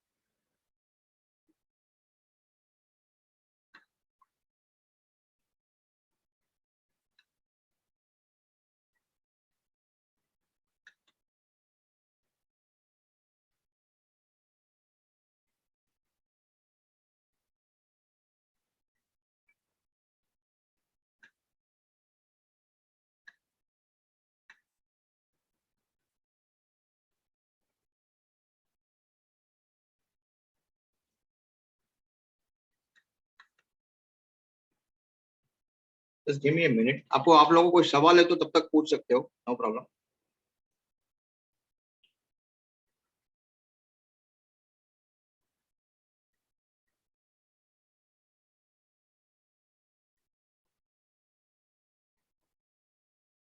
Just give me a minute. आपको आप लोगों को कोई सवाल है तो तब तक पूछ सकते हो, no problem.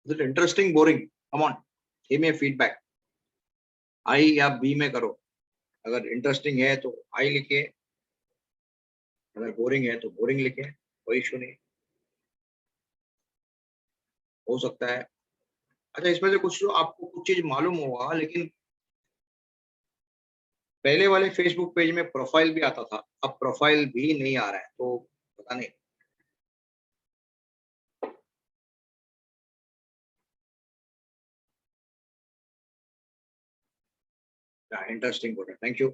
Is it interesting, boring? Come on, give me a feedback. I या बी में करो। अगर इंटरेस्टिंग है तो आई लिखिए, अगर बोरिंग है तो बोरिंग लिखिए, कोई इशू नहीं, हो सकता है। अच्छा, इसमें से कुछ तो आपको कुछ चीज मालूम होगा, लेकिन पहले वाले फेसबुक पेज में प्रोफाइल भी आता था, अब प्रोफाइल भी नहीं आ रहा है, तो पता नहीं। इंटरेस्टिंग बोल रहे, thank you.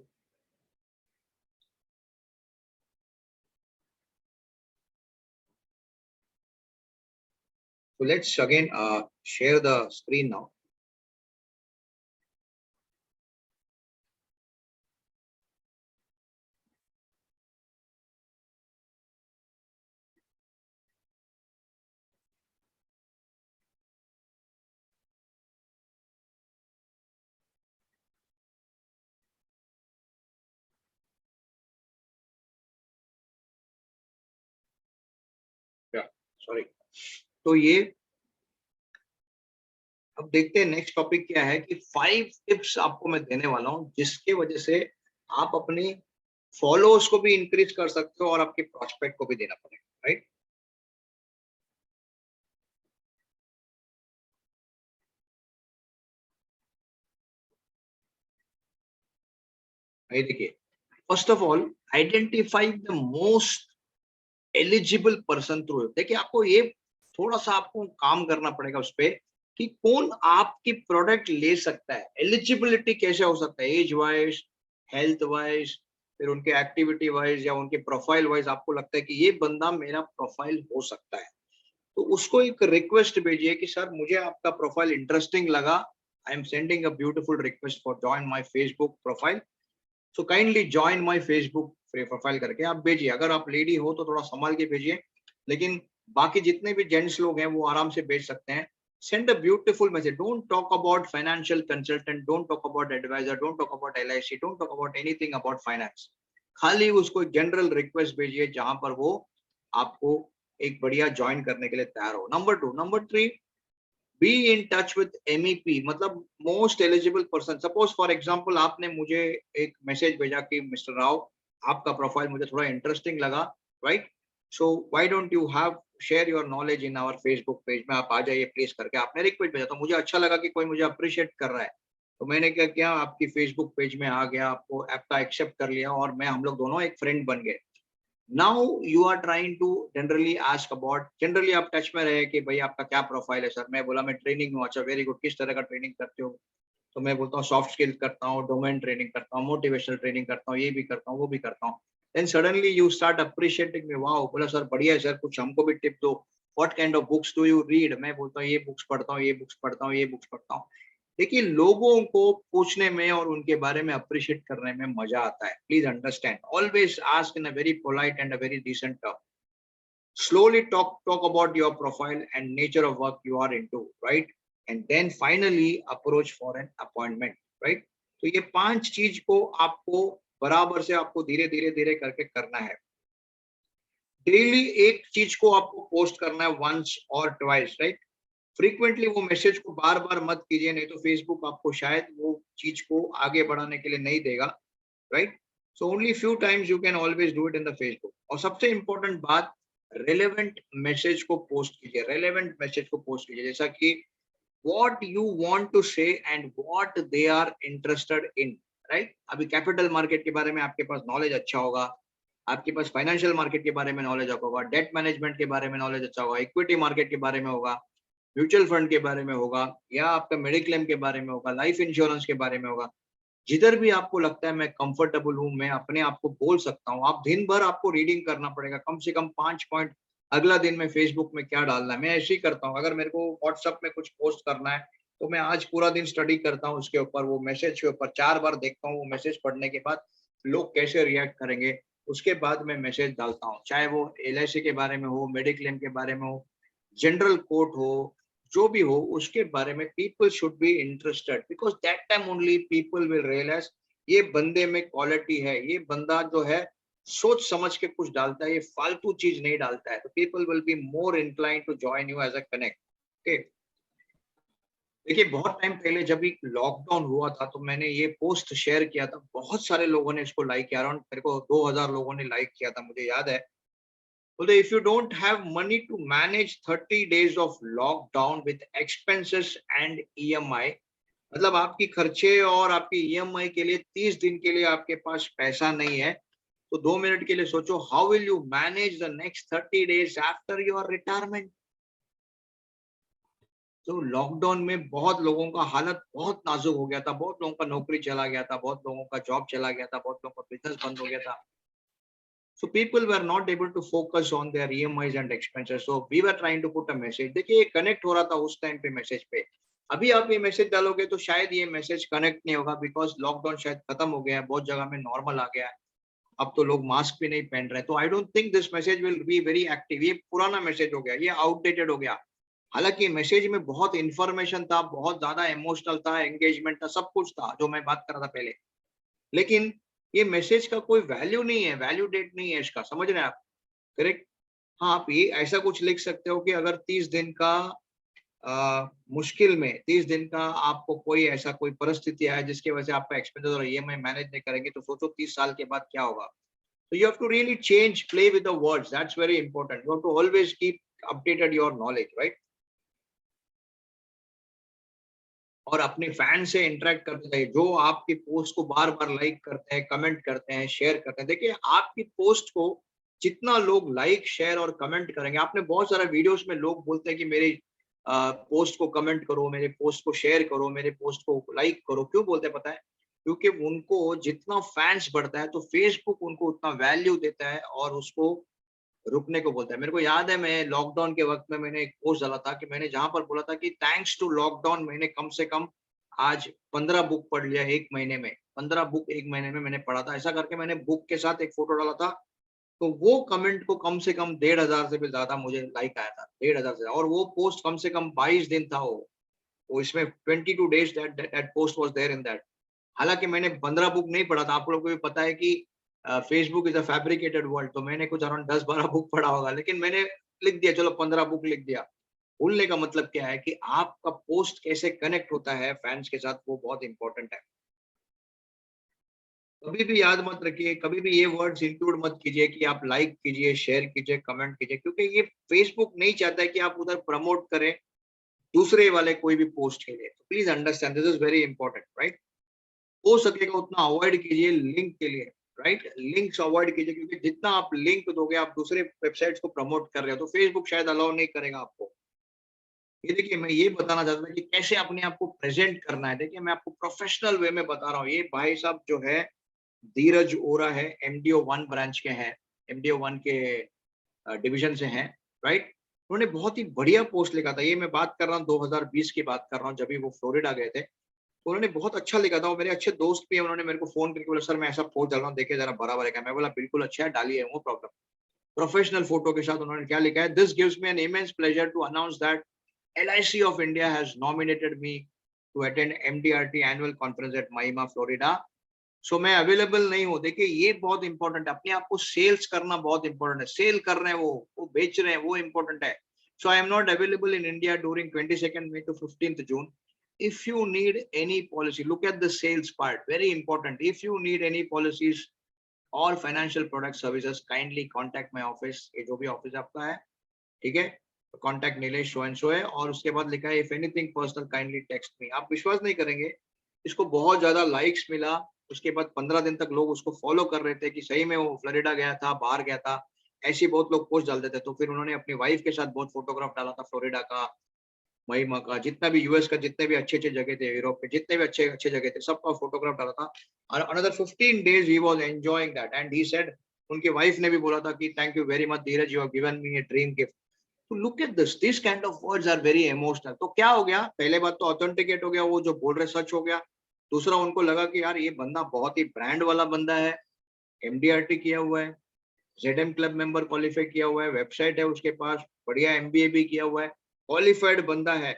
So let's again share the screen now. Yeah, sorry. तो ये अब देखते हैं नेक्स्ट टॉपिक क्या है, कि 5 टिप्स आपको मैं देने वाला हूँ जिसके वजह से आप अपनी फॉलोअर्स को भी इंक्रीज कर सकते हो और आपके प्रोस्पेक्ट को भी देना पड़ेगा, राइट? ये देखिए, first of all identify the most eligible person through. देखिए, आपको ये थोड़ा सा आपको काम करना पड़ेगा उस पे, कि कौन आपकी प्रोडक्ट ले सकता है। एलिजिबिलिटी कैसे हो सकता है? एज वाइज, हेल्थ वाइज, फिर उनके एक्टिविटी वाइज या उनके प्रोफाइल वाइज आपको लगता है कि ये बंदा मेरा प्रोफाइल हो सकता है, तो उसको एक रिक्वेस्ट भेजिए कि सर मुझे आपका प्रोफाइल इंटरेस्टिंग लगा, I am sending a beautiful request for join my Facebook profile, so kindly join my Facebook profile करके आप भेजिए। अगर आप लेडी हो तो थोड़ा संभाल के भेजिए, लेकिन बाकी जितने भी जेंट्स लोग हैं वो आराम से भेज सकते हैं। Send a beautiful message, don't talk about financial consultant, don't talk about advisor, don't talk about LIC, don't talk about anything about finance. खाली उसको एक जनरल रिक्वेस्ट भेजिए जहां पर वो आपको एक बढ़िया ज्वाइन करने के लिए तैयार हो। Number 2, number 3, be in touch with MEP, मतलब most eligible person. Suppose for example आपने मुझे एक मैसेज भेजा कि मिस्टर राव, आपका प्रोफाइल मुझे थोड़ा इंटरेस्टिंग लगा, right? So why don't you have share your knowledge in our Facebook page में, आप आ जाइए प्लीज करके आपने रिक्वेस्ट भेजा। तो मुझे अच्छा लगा कि कोई मुझे अप्रिशिएट कर रहा है, तो मैंने क्या किया, आपकी फेसबुक पेज में आ गया, आपको ऐप का एक्सेप्ट कर लिया और मैं हम लोग दोनों एक फ्रेंड बन गए। Now you are trying to generally ask about, generally आप टच में रहे कि भाई आपका क्या प्रोफाइल है सर। मैं बोला मैं ट्रेनिंग में हूँ। अच्छा, वेरी गुड, किस तरह का ट्रेनिंग करते हो? तो मैं बोलता हूँ सॉफ्ट स्किल करता हूँ, डोमेन ट्रेनिंग करता हूँ, मोटिवेशनल ट्रेनिंग करता हूँ, ये भी करता हूँ, वो भी करता हूँ। Then suddenly you start appreciating me, wow, बोला सर बढ़िया है सर, कुछ हमको भी टिप दो। What kind of books do you read? मैं बोलता हूँ ये बुक्स पढ़ता हूँ, ये बुक्स पढ़ता हूँ, ये बुक्स पढ़ता हूँ। देखिए, लोगों को पूछने में और उनके बारे में अप्रिशिएट करने में मजा आता है। Please understand, always ask in a very polite and a very decent term. Slowly talk about your profile and nature of work you are into, right? And then finally approach for an appointment, right? तो ये 5 चीज को आपको बराबर से आपको धीरे धीरे धीरे करके करना है। डेली एक चीज को आपको पोस्ट करना है, वंस और ट्वाइस, राइट? फ्रीक्वेंटली वो मैसेज को बार बार मत कीजिए, नहीं तो फेसबुक आपको शायद वो चीज को आगे बढ़ाने के लिए नहीं देगा, right? So only few times you can always do it in the Facebook. और सबसे इंपॉर्टेंट बात, रेलेवेंट मैसेज को पोस्ट कीजिए, रेलेवेंट मैसेज को पोस्ट कीजिए, जैसा कि what you want to say and what they are interested in, right? अभी कैपिटल मार्केट के बारे में आपके पास नॉलेज अच्छा होगा, आपके पास फाइनेंशियल मार्केट के बारे में नॉलेज होगा, डेट मैनेजमेंट के बारे में नॉलेज अच्छा होगा, इक्विटी मार्केट के बारे में होगा, म्यूचुअल फंड के बारे में होगा, या आपका मेडिक्लेम के बारे में होगा, लाइफ इंश्योरेंस के बारे में होगा। जिधर भी आपको लगता है मैं कंफर्टेबल हूँ, मैं अपने आप को बोल सकता हूँ, आप दिन भर आपको रीडिंग करना पड़ेगा, कम से कम 5 पॉइंट। अगला दिन में फेसबुक में क्या डालना है, मैं ऐसे ही करता हूँ। अगर मेरे को व्हाट्सएप में कुछ पोस्ट करना है तो मैं आज पूरा दिन स्टडी करता हूँ उसके ऊपर, वो मैसेज के ऊपर 4 बार देखता हूँ, वो मैसेज पढ़ने के बाद लोग कैसे रिएक्ट करेंगे, उसके बाद मैं मैसेज डालता हूँ। चाहे वो एलआईसी के बारे में हो, मेडिक्लेम के बारे में हो, जनरल कोर्ट हो, जो भी हो, उसके बारे में people should be interested, because that time only people will realise ये बंदे में क्वालिटी है, ये बंदा जो है सोच समझ के कुछ डालता है, ये फालतू चीज नहीं डालता है, तो people will be more incline to join you as a connect. Okay, देखिए बहुत टाइम पहले जब भी लॉकडाउन हुआ था तो मैंने ये पोस्ट शेयर किया था, बहुत सारे लोगों ने इसको लाइक किया, अराउंड मेरे को 2000 लोगों ने लाइक किया था, मुझे याद है। बोलते if you don't have money to manage 30 days of lockdown with expenses and EMI, मतलब आपकी खर्चे और आपकी ईएमआई के लिए 30 दिन के लिए आपके पास पैसा नहीं है, तो 2 मिनट के लिए सोचो, how will you manage the next 30 days after your retirement. तो लॉकडाउन में बहुत लोगों का हालत बहुत नाजुक हो गया था, बहुत लोगों का नौकरी चला गया था, बहुत लोगों का जॉब चला गया था, बहुत लोगों का बिजनेस बंद हो गया था। So people were not able to focus on their EMIs and expenses. So we were trying to put a message. देखिए ये कनेक्ट हो रहा था उस टाइम पे मैसेज पे। अभी आप ये मैसेज डालोगे तो शायद ये मैसेज कनेक्ट नहीं होगा, बिकॉज लॉकडाउन शायद खत्म हो गया है, बहुत जगह में नॉर्मल आ गया है, अब तो लोग मास्क भी नहीं पहन रहे, तो I don't think this message will be very active. ये पुराना मैसेज हो गया, ये आउटडेटेड हो गया। हालांकि मैसेज में बहुत इंफॉर्मेशन था, बहुत ज्यादा इमोशनल था, एंगेजमेंट था, सब कुछ था जो मैं बात कर रहा था पहले, लेकिन ये मैसेज का कोई वैल्यू नहीं है, वैल्यू डेट नहीं है इसका, समझ रहे हैं आप? करेक्ट। हाँ, आप ये ऐसा कुछ लिख सकते हो कि अगर 30 दिन का मुश्किल में 30 दिन का आपको कोई ऐसा कोई परिस्थिति है जिसकी वजह से आपका एक्सपेंसेस और ईएमआई मैनेज नहीं करेंगे, तो सोचो 30 साल के बाद क्या होगा। So you have to really change, play with the words. That's very important. You have to always keep updated your knowledge, right? और अपने फैन से इंटरेक्ट करते रहिए, जो आपकी पोस्ट को बार बार लाइक करते हैं, कमेंट करते हैं, शेयर करते हैं। देखिए आपकी पोस्ट को जितना लोग लाइक, शेयर और कमेंट करेंगे, आपने बहुत सारा वीडियोस में लोग बोलते हैं कि मेरे पोस्ट को कमेंट करो, मेरे पोस्ट को शेयर करो, मेरे पोस्ट को लाइक करो। क्यों बोलते हैं पता है? क्योंकि उनको जितना फैंस बढ़ता है तो फेसबुक उनको उतना वैल्यू देता है और उसको रुकने को बोलता है। मेरे को याद है मैं लॉकडाउन के वक़्त में मैंने एक पोस्ट डाला था कि मैंने जहाँ पर बोला था कि थैंक्स टू लॉकडाउन मैंने कम से कम आज 15 बुक पढ़ लिया 1 महीने में। 15 बुक 1 महीने में मैंने पढ़ा था। ऐसा करके मैंने बुक के साथ एक फ़ोटो डाला था। तो वो कमेंट को कम से कम 1500 से भी ज़्यादा मुझे लाइक आया था। 1500 से, और वो पोस्ट कम से कम 22 दिन था वो। वो इसमें 22 days that post was there in that. हालाँकि मैंने 15 बुक नहीं पढ़ा था। आप लोगों को भी पता है कि Facebook is a fabricated world, तो मैंने कुछ अराउंड 10-12 बुक पढ़ा होगा, लेकिन मैंने लिख दिया चलो 15 बुक लिख दिया। बोलने का मतलब क्या है कि आपका पोस्ट कैसे कनेक्ट होता है फैन्स के साथ, वो बहुत इम्पोर्टेंट है। कभी भी याद मत रखिए, कभी भी ये वर्ड्स इंक्लूड मत कीजिए कि आप लाइक कीजिए, शेयर कीजिए, कमेंट कीजिए, क्योंकि ये फेसबुक नहीं चाहता है कि आप उधर प्रमोट करें दूसरे वाले कोई भी पोस्ट के लिए। तो please understand this is very important, right? हो सकेगा उतना अवॉइड कीजिए लिंक के लिए, राइट? लिंक्स अवॉइड कीजिए, क्योंकि जितना आप लिंक दोगे, आप दूसरे वेबसाइट्स को प्रमोट कर रहे हो, तो फेसबुक शायद अलाउ नहीं करेगा आपको। ये देखिए, मैं ये बताना चाहता था कि कैसे अपने आप को प्रेज़ेंट करना है। देखिए, मैं आपको प्रोफेशनल वे में बता रहा हूँ। ये भाई साहब जो है, धीरज ओरा है, एमडीओ 1 ब्रांच के हैं, एमडीओ 1 के डिवीज़न से हैं, राइट? उन्होंने बहुत ही बढ़िया पोस्ट लिखा था। ये मैं बात कर रहा हूँ 2020 की बात कर रहा हूँ, जब भी वो फ्लोरिडा गए थे। तो उन्होंने बहुत अच्छा लिखा था, और मेरे अच्छे दोस्त भी हैं, उन्होंने मेरे को फ़ोन करके बोला, "सर मैं ऐसा पोस्ट डाल रहा हूँ, देखिए ज़रा बराबर है क्या?" मैं बोला, "बिल्कुल अच्छा है, डालिए, नो प्रॉब्लम।" प्रोफेशनल फोटो के साथ उन्होंने क्या लिखा है, "this gives me an immense pleasure to announce that LIC of India has nominated me to attend MDRT annual conference at Miami, Florida. So मैं अवेलेबल नहीं हूँ।" देखिए ये बहुत इंपॉर्टेंट है, अपने आप को सेल्स करना बहुत इंपॉर्टेंट है। सेल कर रहे हैं वो बेच रहे हैं, वो इंपॉर्टेंट है। So I am not available in India during 22nd May to 15th June. If you need any policy, look at the sales part, very important. If you need any policies or financial product services, kindly contact my office. ये जो भी ऑफिस आपका है, ठीक है? Contact Nilesh so and so है, और उसके बाद लिखा है if anything personal kindly text me. आप विश्वास नहीं करेंगे, इसको बहुत ज्यादा लाइक्स मिला। उसके बाद 15 दिन तक लोग उसको फॉलो कर रहे थे कि सही में वो फ्लोरिडा गया था, बाहर गया था। ऐसे बहुत लोग पोस्ट डालते थे, तो फिर उन्होंने अपनी वाइफ के साथ बहुत फोटोग्राफ डाला था फ्लोरिडा का, महिमा का, जितना भी यूएस का, जितने भी अच्छे-अच्छे जगह थे, यूरोप के जितने भी अच्छे-अच्छे जगह थे, सबका फोटोग्राफ डाला था। और अनदर 15 डेज़ ही was enjoying that, and he said, उनकी वाइफ ने भी बोला था कि thank you very much Dheeraj, you have given me a dream gift. तो look at this kind of words are very emotional. तो क्या हो गया, पहले बात तो ऑथेंटिकेट हो गया, वो जो बोल रहे सच हो गया। दूसरा, उनको लगा कि यार ये बंदा बहुत ही ब्रांड वाला बंदा है, एमडीआरटी किया हुआ है। ZM क्लब मेंबर क्वालिफाई किया हुआ है, वेबसाइट है उसके पास, बढ़िया MBA भी किया हुआ है, क्वालिफाइड बंदा है।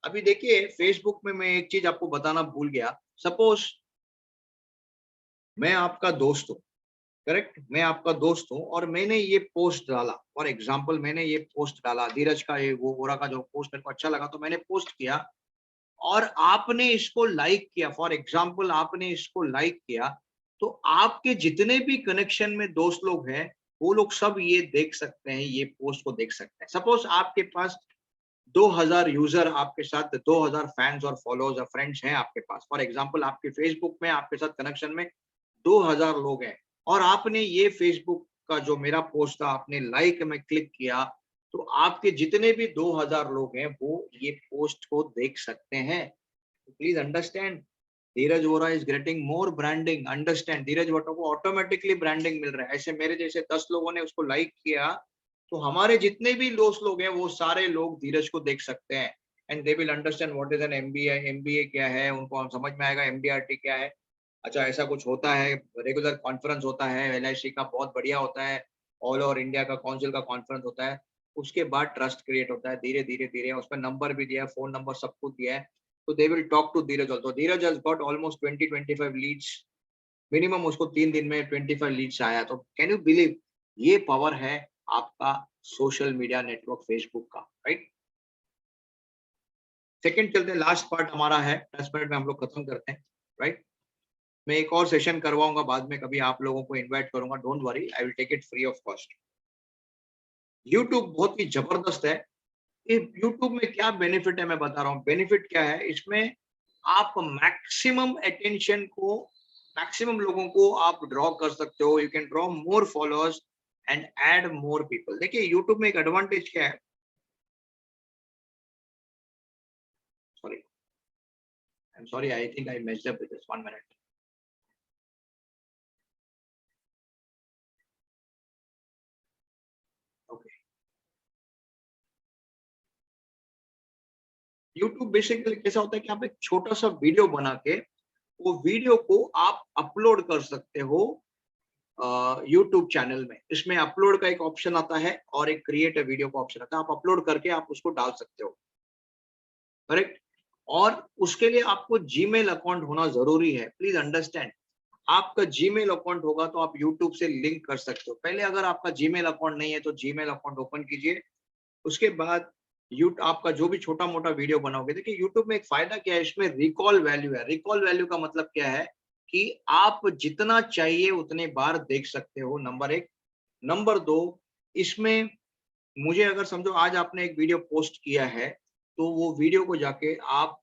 अभी देखिए फेसबुक में मैं एक चीज आपको बताना भूल गया। सपोज मैं आपका दोस्त हूँ, करेक्ट, मैं आपका दोस्त हूँ और मैंने ये पोस्ट डाला, फॉर एग्जाम्पल मैंने ये पोस्ट डाला, धीरज का ये वो गोरा का जो पोस्ट मेरे को अच्छा लगा तो मैंने पोस्ट किया और आपने इसको लाइक किया, फॉर एग्जाम्पल आपने इसको लाइक किया, तो आपके जितने भी कनेक्शन में दोस्त लोग हैं वो लोग सब ये देख सकते हैं, ये पोस्ट को देख सकते हैं। सपोज आपके पास 2000 यूजर आपके साथ, 2000 फैंस और फॉलोअर्स और फ्रेंड्स हैं आपके पास, फॉर एग्जाम्पल आपके फेसबुक में आपके साथ कनेक्शन में 2000 लोग हैं और आपने ये फेसबुक का जो मेरा पोस्ट था आपने लाइक में क्लिक किया, तो आपके जितने भी 2000 लोग हैं वो ये पोस्ट को देख सकते हैं। Please understand, Dheeraj Vora is getting more branding, understand, Dheeraj Vora को ऑटोमेटिकली ब्रांडिंग मिल रहा है। ऐसे मेरे जैसे 10 लोगों ने उसको लाइक किया तो हमारे जितने भी दोस्त लोग हैं वो सारे लोग धीरज को देख सकते हैं and they will understand what is an MBA, MBA क्या है, उनको हम समझ में आएगा एमडीआरटी क्या है। अच्छा ऐसा कुछ होता है, रेगुलर कॉन्फ्रेंस होता है एलआईसी का, बहुत बढ़िया होता है, ऑल ओवर इंडिया का काउंसिल का कॉन्फ्रेंस होता है, उसके बाद ट्रस्ट क्रिएट होता है धीरे धीरे धीरे, उसमें नंबर भी दिया है, फोन नंबर सब कुछ दिया है, तो they will talk to Dheeraj also. Dheeraj has got almost 20-25 leads, minimum उसको 3 दिन में 25 लीड्स आया। तो कैन यू बिलीव, ये पावर है आपका सोशल मीडिया नेटवर्क फेसबुक का, राइट। सेकंड चलते हैं, लास्ट पार्ट हमारा है, 10 मिनट में हम लोग खत्म करते हैं, राइट। मैं एक और सेशन करवाऊंगा बाद में, कभी आप लोगों को इनवाइट करूंगा, don't worry, I will take it free of cost. YouTube बहुत ही जबरदस्त है। यूट्यूब में क्या बेनिफिट है मैं बता रहा हूँ। बेनिफिट क्या है इसमें, आप मैक्सिमम अटेंशन को, मैक्सिमम लोगों को आप ड्रॉ कर सकते हो, you can draw more followers and add more people. देखिए यूट्यूब में एक एडवांटेज क्या है, sorry I am sorry, I think I messed up with this, 1 minute. Okay, YouTube basically कैसा होता है कि आप एक छोटा सा वीडियो बना के वो वीडियो को आप अपलोड कर सकते हो यूट्यूब चैनल में। इसमें अपलोड का एक ऑप्शन आता है और एक क्रिएट अ वीडियो का ऑप्शन आता है, आप अपलोड करके आप उसको डाल सकते हो, करेक्ट। और उसके लिए आपको जीमेल अकाउंट होना जरूरी है, प्लीज अंडरस्टैंड। आपका जीमेल अकाउंट होगा तो आप यूट्यूब से लिंक कर सकते हो। पहले अगर आपका जीमेल अकाउंट नहीं है तो जीमेल अकाउंट ओपन कीजिए, उसके बाद यूट्यूब आपका जो भी छोटा मोटा वीडियो बनाओगे, देखिए यूट्यूब में एक फायदा क्या है, इसमें रिकॉल वैल्यू है। रिकॉल वैल्यू का मतलब क्या है कि आप जितना चाहिए उतने बार देख सकते हो, नंबर एक। नंबर दो, इसमें मुझे अगर समझो आज आपने एक वीडियो पोस्ट किया है तो वो वीडियो को जाके आप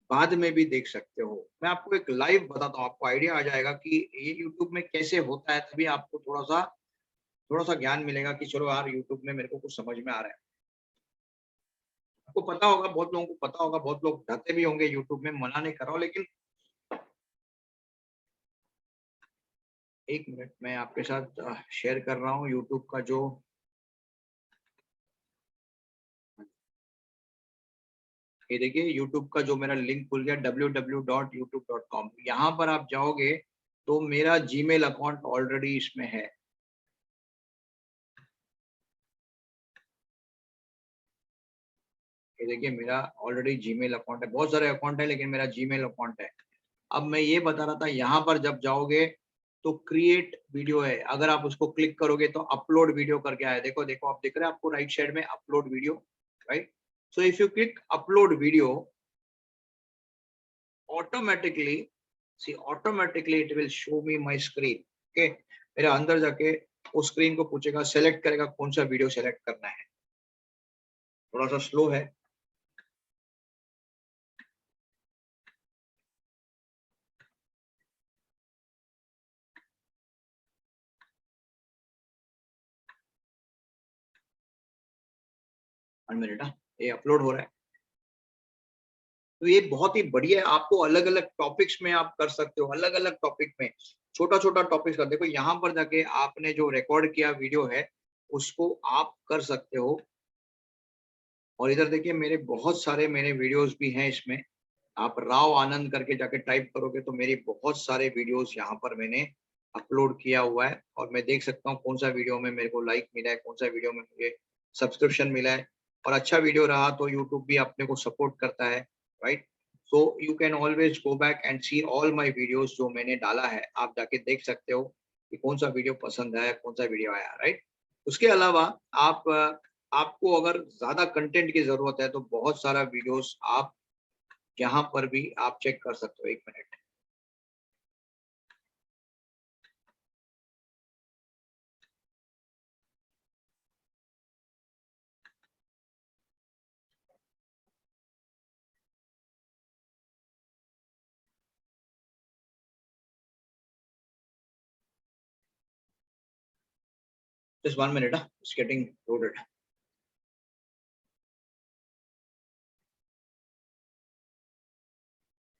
बाद में भी देख सकते हो। मैं आपको एक लाइव बताता हूँ, आपको आइडिया आ जाएगा कि ये यूट्यूब में कैसे होता है, तभी आपको थोड़ा सा ज्ञान मिलेगा कि चलो यार यूट्यूब में मेरे को कुछ समझ में आ रहा है। आपको पता होगा, बहुत लोगों को पता होगा, बहुत लोग जाते भी होंगे यूट्यूब में, मना नहीं कर रहा हूँ, लेकिन एक मिनट मैं आपके साथ शेयर कर रहा हूँ यूट्यूब का जो, ये देखिए यूट्यूब का जो मेरा लिंक खुल गया www.youtube.com, यहाँ पर आप जाओगे तो मेरा जीमेल अकाउंट ऑलरेडी इसमें है। ये देखिए मेरा ऑलरेडी जीमेल अकाउंट है, बहुत सारे अकाउंट है लेकिन मेरा जीमेल अकाउंट है। अब मैं ये बता रहा था, यहाँ पर जब जाओगे तो क्रिएट वीडियो है, अगर आप उसको क्लिक करोगे तो अपलोड वीडियो करके आया, देखो देखो आप देख रहे हैं आपको राइट साइड में upload video, right. So if you click upload video, automatically see automatically it will show me my screen. Okay, मेरा अंदर जाके उस स्क्रीन को पूछेगा, सेलेक्ट करेगा कौन सा वीडियो सेलेक्ट करना है। थोड़ा सा स्लो है, वन मिनट, ये अपलोड हो रहा है। तो ये बहुत ही बढ़िया है, आपको अलग अलग टॉपिक्स में आप कर सकते हो, अलग अलग टॉपिक में छोटा छोटा टॉपिक्स का। देखो यहाँ पर जाके आपने जो रिकॉर्ड किया वीडियो है उसको आप कर सकते हो, और इधर देखिए मेरे बहुत सारे मेरे वीडियोस भी हैं इसमें। आप राव आनंद करके जाके टाइप करोगे तो मेरी बहुत सारे वीडियोस यहाँ पर मैंने अपलोड किया हुआ है और मैं देख सकता हूँ कौन सा वीडियो में मेरे को लाइक मिला है, कौन सा वीडियो में मुझे सब्सक्रिप्शन मिला है, और अच्छा वीडियो रहा तो यूट्यूब भी अपने को सपोर्ट करता है, right. So you can always go back and see all my videos जो मैंने डाला है, आप जाके देख सकते हो कि कौन सा वीडियो पसंद है, कौन सा वीडियो आया, राइट। उसके अलावा आप आपको अगर ज्यादा कंटेंट की जरूरत है तो बहुत सारा वीडियोस आप यहाँ पर भी आप चेक कर सकते हो। एक minute, just 1 minute, it's getting loaded.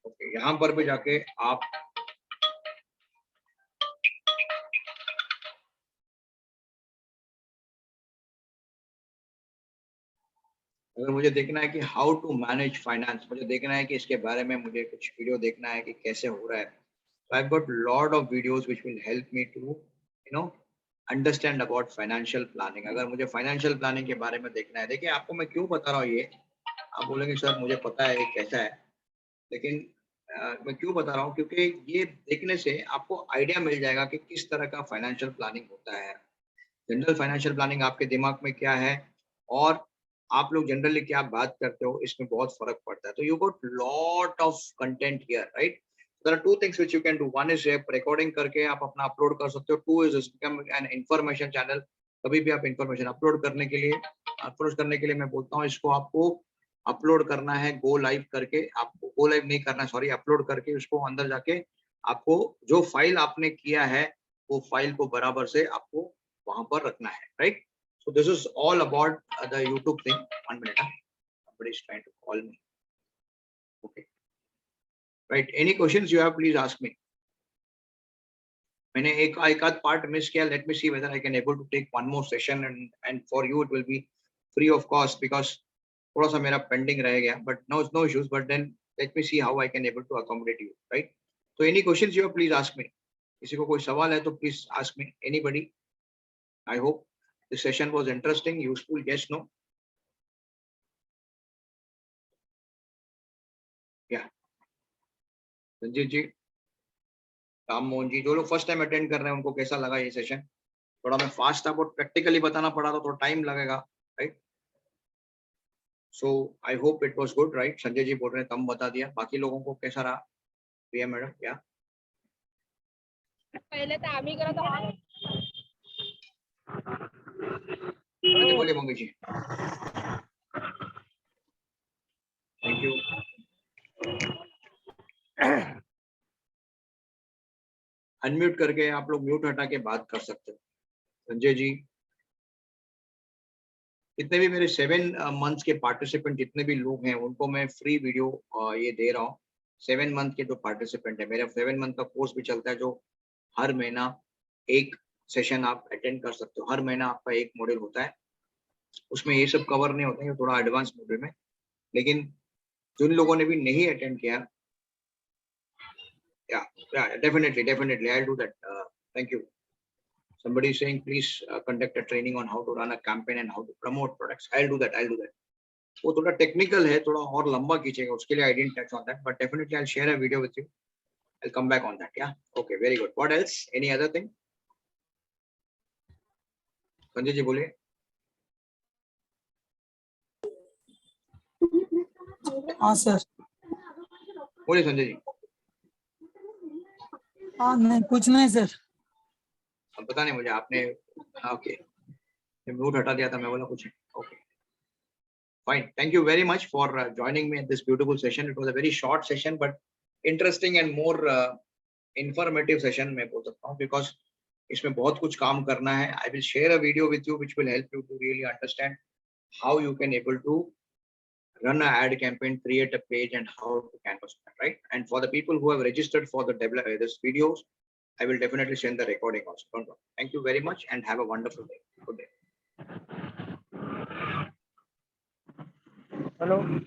Okay, यहाँ पर भी जाके आप अगर मुझे देखना है कि हाउ टू मैनेज फाइनेंस, मुझे देखना है कि इसके बारे में मुझे कुछ वीडियो देखना है कि कैसे हो रहा है, so I've got lot of videos which will help me to understand about financial planning। अगर मुझे फाइनेंशियल प्लानिंग के बारे में देखना है, देखिए आपको मैं क्यों बता रहा हूँ ये, आप बोलेंगे सर मुझे पता है ये कैसा है, लेकिन मैं क्यों बता रहा हूँ, क्योंकि ये देखने से आपको आइडिया मिल जाएगा कि किस तरह का फाइनेंशियल प्लानिंग होता है, जनरल फाइनेंशियल प्लानिंग आपके दिमाग में क्या है, और आप लोग जनरली क्या बात करते हो, इसमें बहुत फर्क पड़ता है। तो you got lot of content here, right. There are two things which you can do, one is recording करके आप अपना अपलोड कर सकते हो, two is become an information channel. कभी भी आप इंफॉर्मेशन अपलोड करने के लिए मैं बोलता हूँ इसको आपको अपलोड करना है गो लाइव करके, आपको गो लाइव नहीं करना, सॉरी, अपलोड करके उसको अंदर जाके आपको जो फाइल आपने किया है वो फाइल को बराबर से आपको वहां पर रखना है, right. So this is all about the YouTube thing. 1 minute, somebody is trying to call me. Okay, right. Any questions you have, please ask me. मैंने एक आध पार्ट मिस किया, let me see whether I can able to take one more session and for you it will be free of cost because थोड़ा सा मेरा pending रह गया, but no issues. But then let me see how I can able to accommodate you, right? So any questions you have, please ask me. किसी को कोई सवाल है तो please ask me. Anybody? I hope the session was interesting, useful. Yes, no? Yeah. Sanjeev ji, Ram Mohan जी, जो लोग फर्स्ट टाइम अटेंड कर रहे हैं उनको कैसा लगा ये सेशन? थोड़ा मैं फास्ट था, बट प्रैक्टिकली बताना पड़ा तो थोड़ा टाइम लगेगा, right. So I hope it was good, right. Sanjay ji बोल रहे हैं कम बता दिया, बाकी लोगों को कैसा रहा? प्रिया मैडम, क्या पहले तो आम्ही करत आहोत। बोलिए मंगेश जी, थैंक यू। अनम्यूट करके आप लोग म्यूट हटा के बात कर सकते हो। संजय जी, जितने भी मेरे 7 मंथ्स के पार्टिसिपेंट जितने भी लोग हैं उनको मैं फ्री वीडियो ये दे रहा हूँ। 7 मंथ के जो पार्टिसिपेंट है, मेरा 7 मंथ का कोर्स भी चलता है जो हर महीना एक सेशन आप अटेंड कर सकते हो। हर महीना आपका एक मॉड्यूल होता है, उसमें ये सब कवर नहीं होता है, थोड़ा एडवांस मॉड्यूल में। लेकिन जिन लोगों ने भी नहीं अटेंड किया, yeah, definitely I'll do that. Thank you. Somebody is saying please conduct a training on how to run a campaign and how to promote products. I'll do that. वो थोड़ा टेक्निकल है, थोड़ा और लंबा खींचेगा, उसके लिए I didn't touch on that, but definitely I'll share a video with you. I'll come back on that. Yeah, okay, very good. What else? Any other thing? Sanjay ji बोलिए। हाँ सर। बोलिए संजय जी। हाँ नहीं, कुछ नहीं सर। अब पता नहीं मुझे, आपने ओके म्यूट हटा दिया था, मैं बोला कुछ है। Okay fine, thank you very much for joining me at this beautiful session. It was a very short session but interesting and more informative session मैं बोल सकता हूँ, because इसमें बहुत कुछ काम करना है। I will share a video with you which will help you to really understand how you can able to run an ad campaign, create a page, and how to canvas that, right? And for the people who have registered for the this videos, I will definitely send the recording also. Don't worry. Thank you very much and have a wonderful day. Good day. Hello.